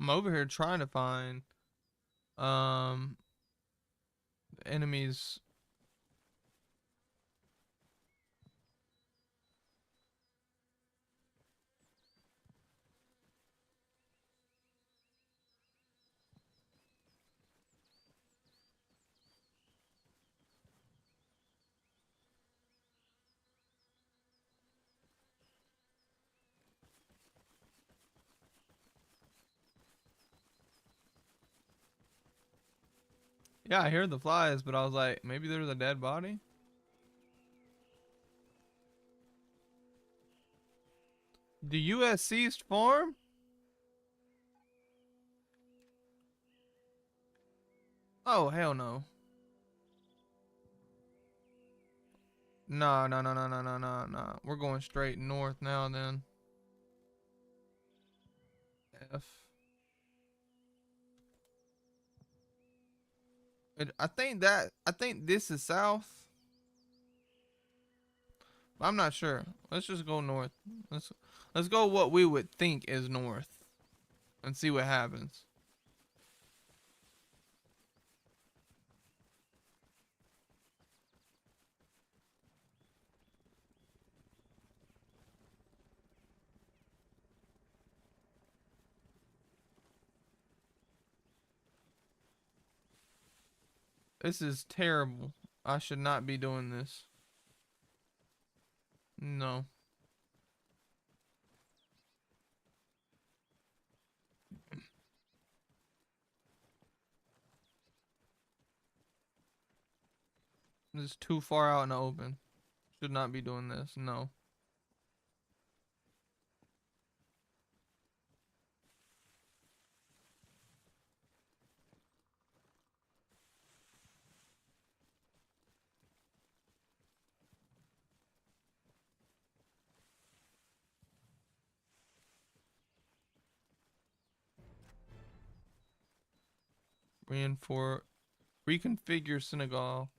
I'm over here trying to find um enemies. Yeah, I hear the flies, but I was like, maybe there's a dead body. The U.S. seized farm? Oh, hell no. No, no, no, no, no, no, no, no. We're going straight north now then. F. I think this is south. I'm not sure. Let's just go north. Let's go what we would think is north and see what happens. This is terrible. I should not be doing this. No. This is too far out in the open. Should not be doing this. No. Reinforce. Reconfigure Senegal.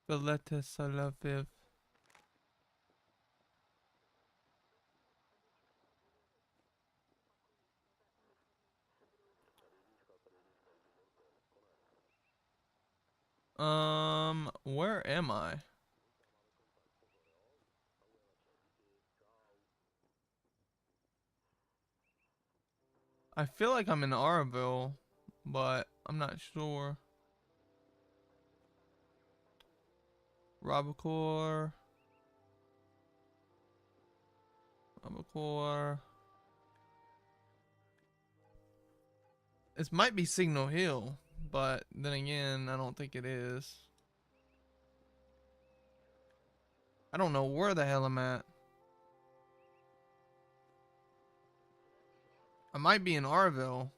Valletta Salaviv. Where am I? I feel like I'm in Arville, but I'm not sure. Robicore. Robicore. This might be Signal Hill, but then again, I don't think it is. I don't know where the hell I'm at. I might be in Arville.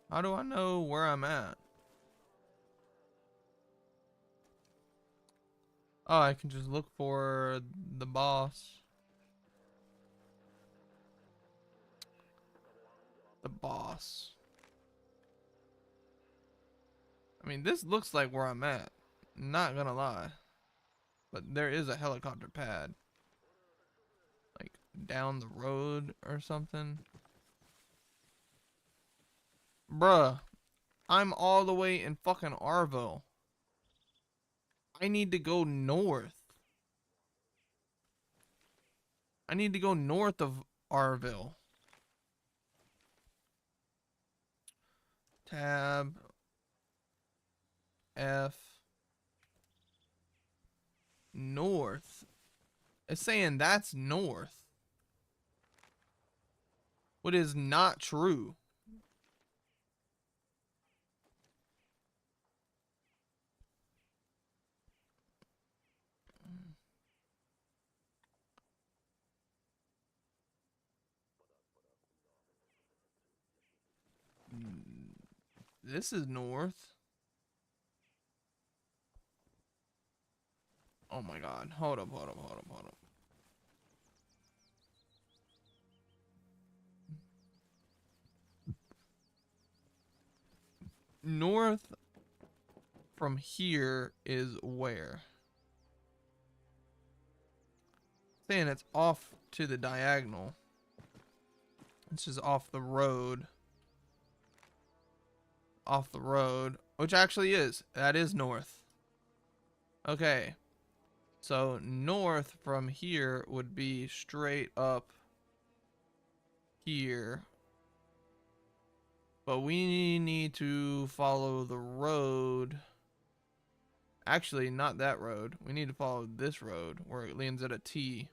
How do I know where I'm at? Oh, I can just look for the boss. The boss. I mean, this looks like where I'm at. Not gonna lie. But there is a helicopter pad. Like, down the road or something. Bruh. I'm all the way in fucking Arville. I need to go north. I need to go north of Arville. Tab. F. North. It's saying that's north. What is not true. This is north. Oh my god. Hold up. North from here is where? Saying it's off to the diagonal. It's just off the road. Off the road. Which actually is. That is north. Okay. So north from here would be straight up here. But we need to follow the road. Actually, not that road. We need to follow this road where it lands at a T.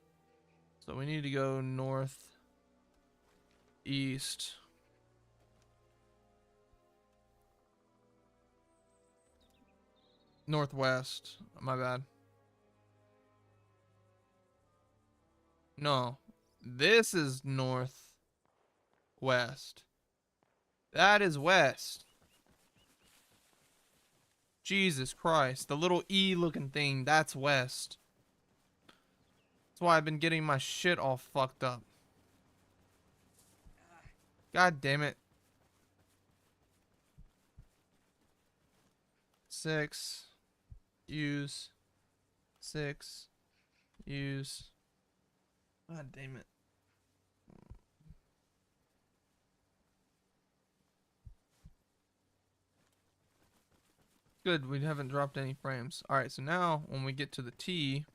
So we need to go north, east. Northwest. My bad. No. This is northwest. That is west. Jesus Christ. The little E looking thing, that's west. That's why I've been getting my shit all fucked up. God damn it. 6. Use. 6. Use. God damn it. Good, we haven't dropped any frames. Alright, so now when we get to the T,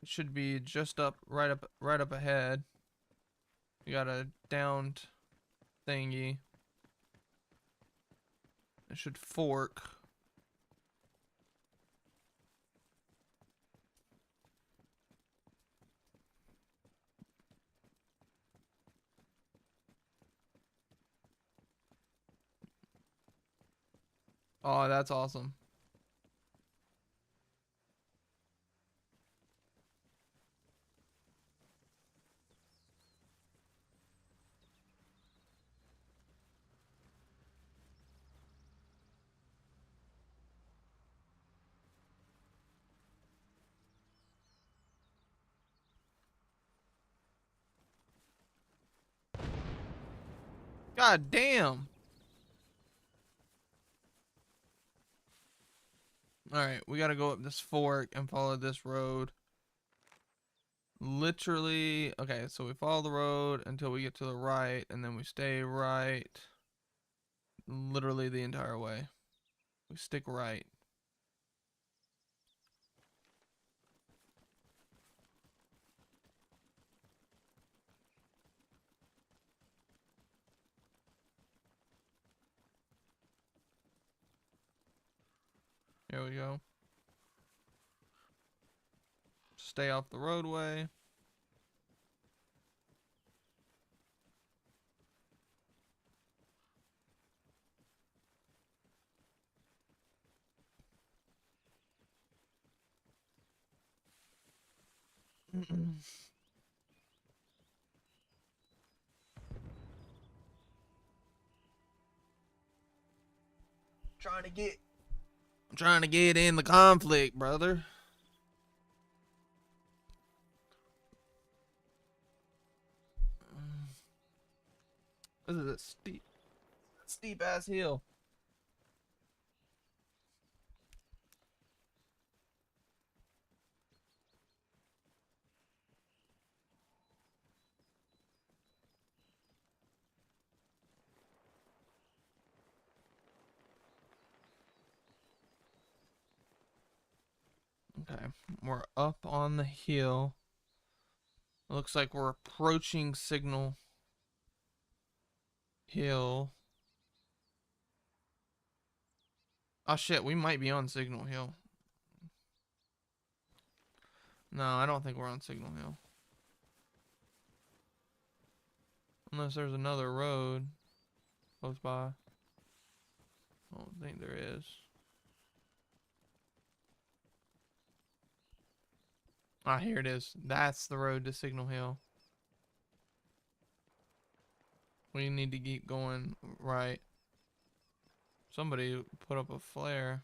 it should be just up, right up ahead. We got a downed thingy. It should fork. Oh, that's awesome. God damn. Alright, we gotta go up this fork and follow this road. Literally, okay, so we follow the road until we get to the right, and then we stay right. Literally the entire way. We stick right. Here we go. Stay off the roadway. Trying to get I'm trying to get in the conflict, brother. This is a steep ass hill. Okay, we're up on the hill. Looks like we're approaching Signal Hill. Oh shit, we might be on Signal Hill. No, I don't think we're on Signal Hill. Unless there's another road close by. I don't think there is. Ah, here it is. That's the road to Signal Hill. We need to keep going right. Somebody put up a flare.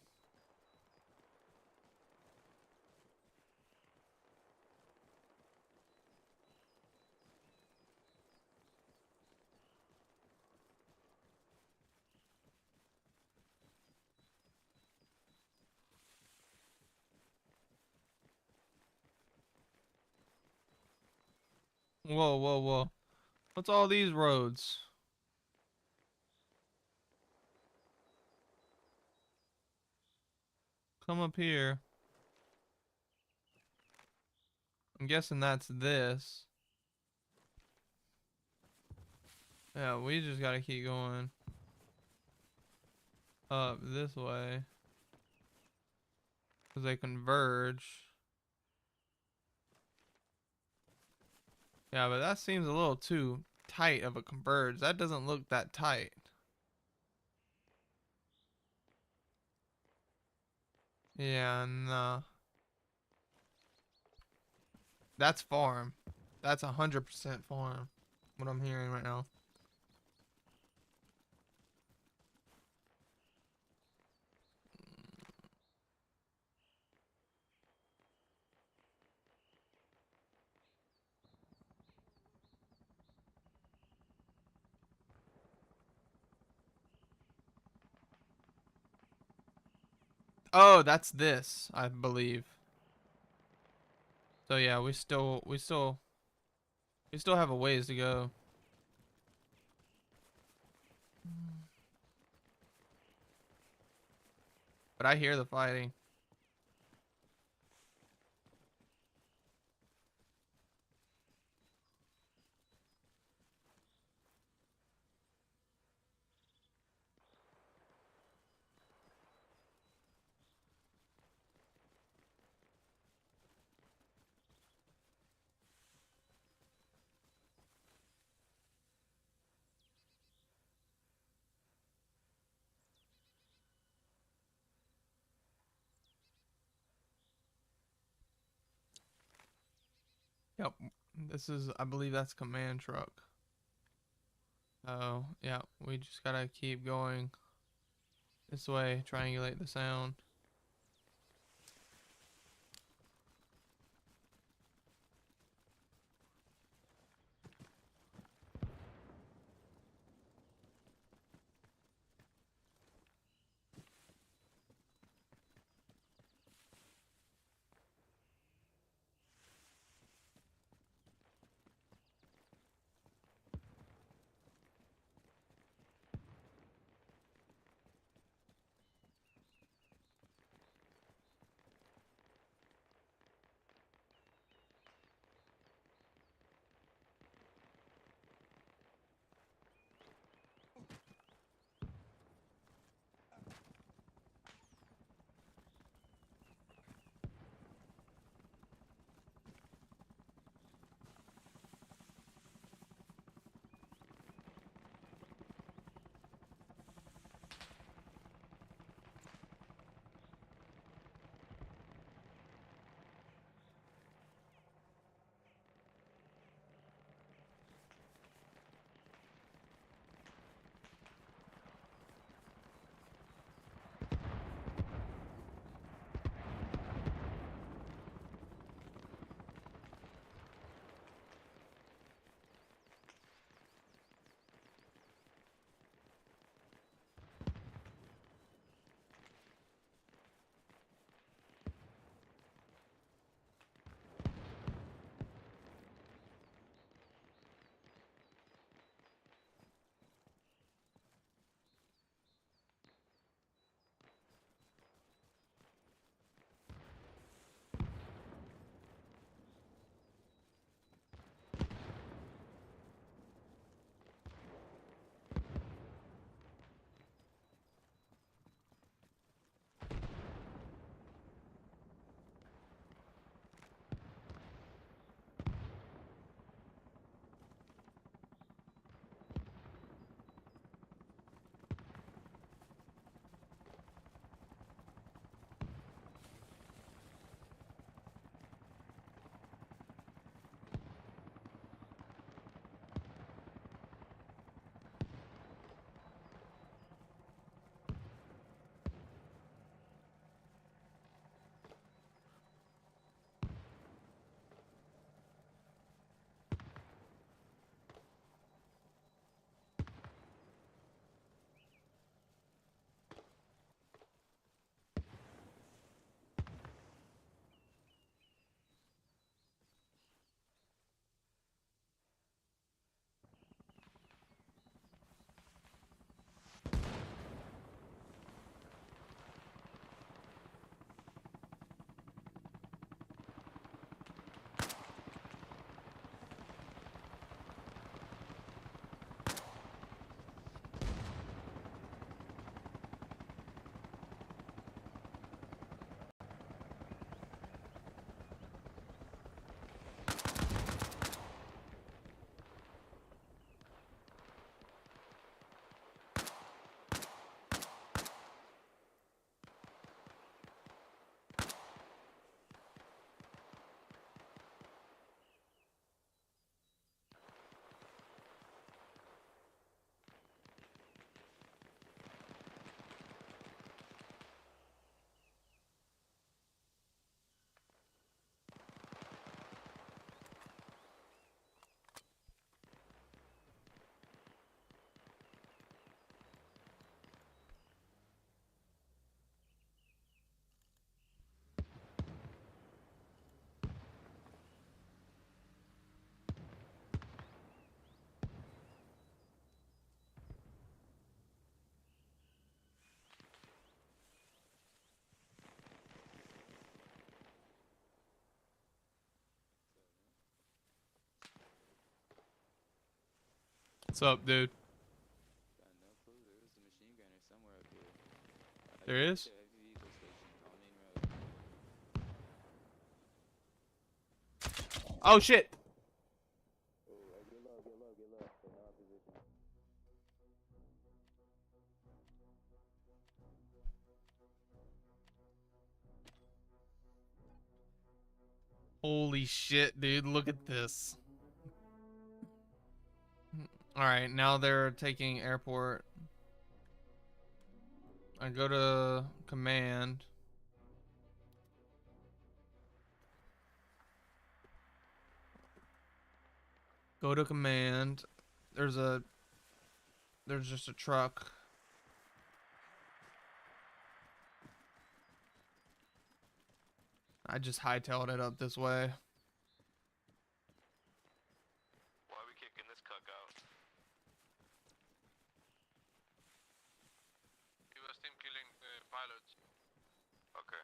Whoa, whoa, whoa. What's all these roads? Come up here. I'm guessing that's this. Yeah, we just gotta keep going up this way. Because they converge. Yeah, but that seems a little too tight of a converge. That doesn't look that tight. Yeah, no. That's farm. That's 100% farm. What I'm hearing right now. Oh, that's this, I believe. So yeah, we still have a ways to go. But I hear the fighting. Yep. This is, I believe that's command truck. Oh, yeah. We just gotta keep going this way, triangulate the sound. What's up, dude? Got no clue. There was a machine gunner somewhere up here. There You is? to every vehicle station on main road. Oh shit! Oh, get low, get low, get low. Stay in position. Holy shit, dude! Look at this. All right, now they're taking airport. I go to command. Go to command. There's just a truck. I just hightailed it up this way. Why are we kicking this cuck out? He was team killing pilots. Okay.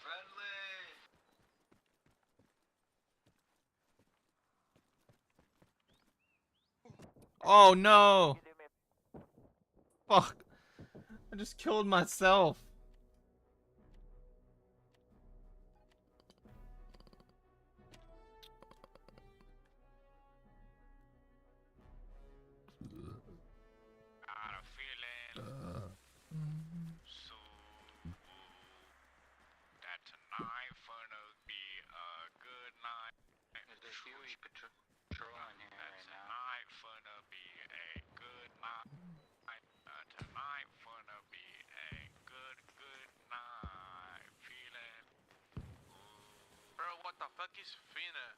Friendly! Oh no! Fuck! I just killed myself. Got a feeling. So that tonight gonna be a good night. There's a huge patrol in here right now. Tonight gonna be a good night. Tonight gonna be a good night. Feeling. Bro, what the fuck is Fina?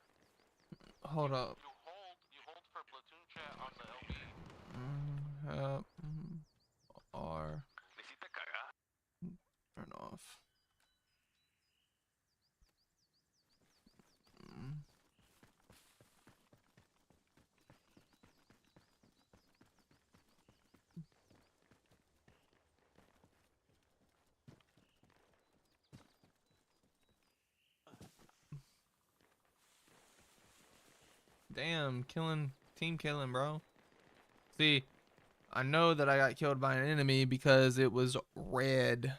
Hold up. You hold for platoon chat on the LB. R. Me hiciste cagar. Turn off. Damn, team killing, bro. See, I know that I got killed by an enemy because it was red.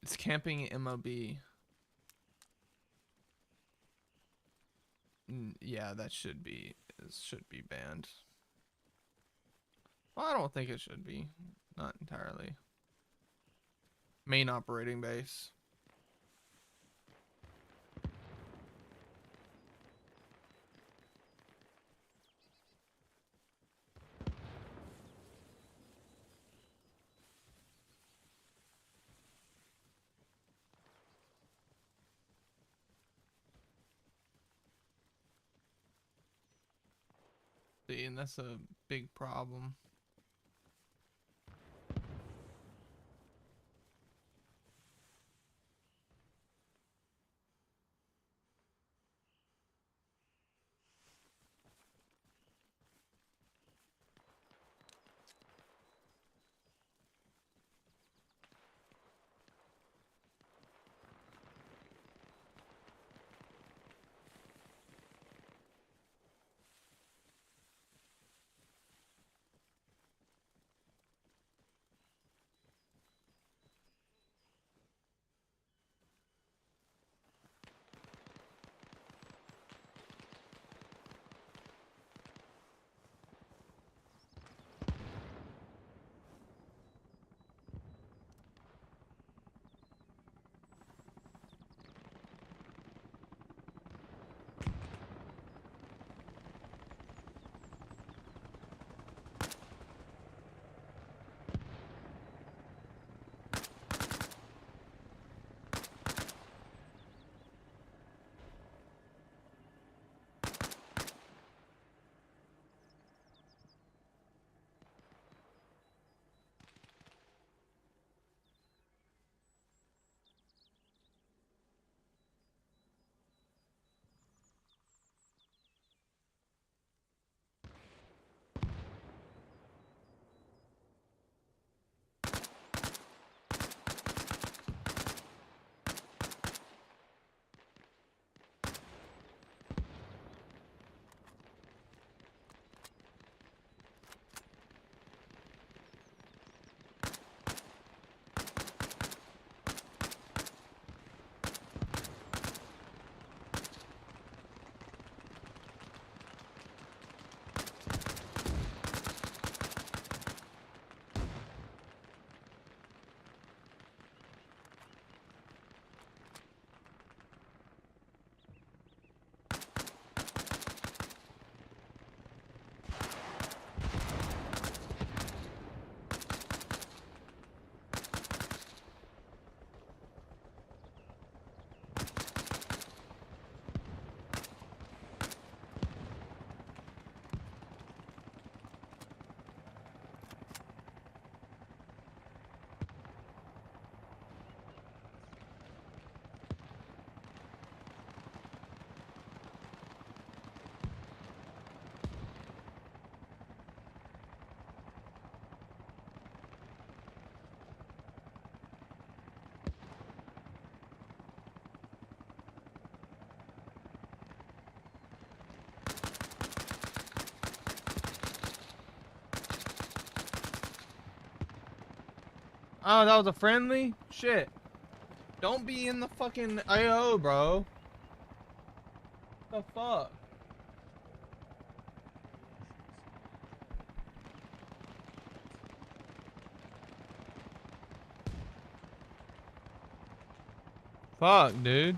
It's camping MOB. Yeah, that should be banned. Well, I don't think it should be. Not entirely. Main operating base. See, and that's a big problem. Oh, that was a friendly? Shit. Don't be in the fucking AO, bro. The fuck? Fuck, dude.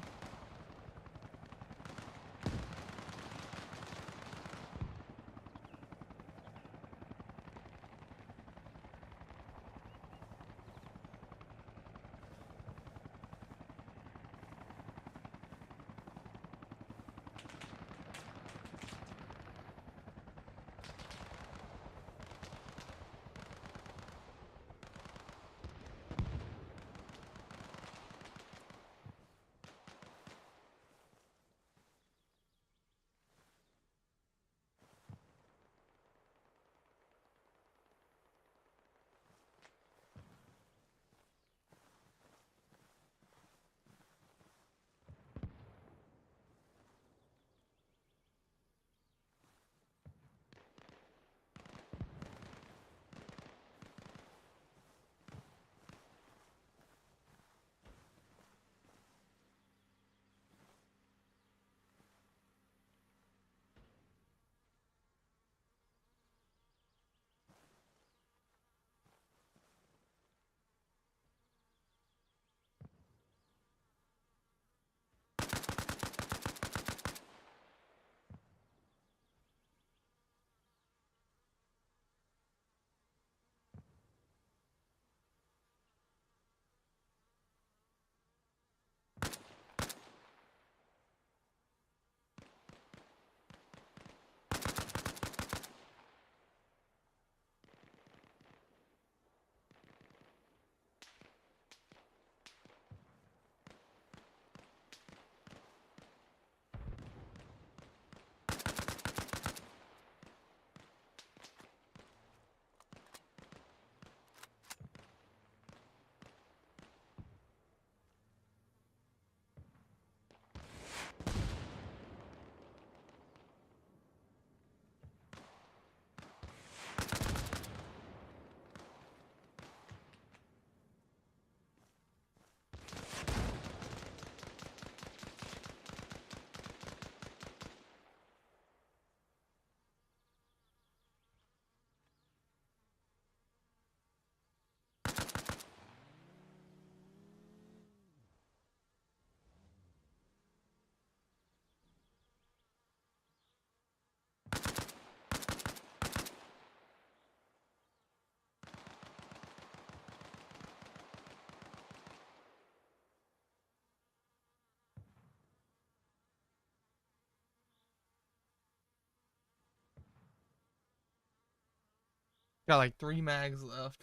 Got like 3 mags left.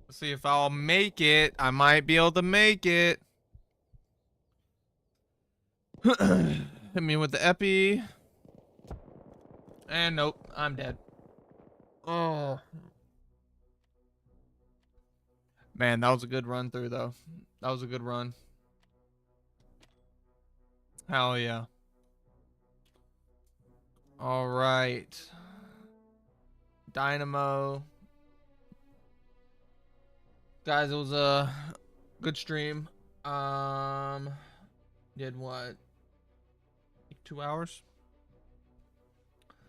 Let's see if I'll make it. I might be able to make it. Hit me with the epi. And nope, I'm dead. Oh. Man, that was a good run through though. That was a good run. Hell yeah. All right. Dynamo. Guys, it was a good stream. Did what? 2 hours?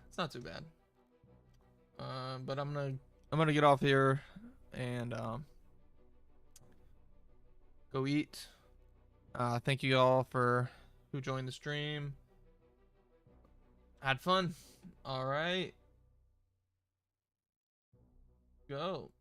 It's not too bad. But I'm gonna get off here and go eat. Thank you all for who joined the stream. Had fun. All right. Go.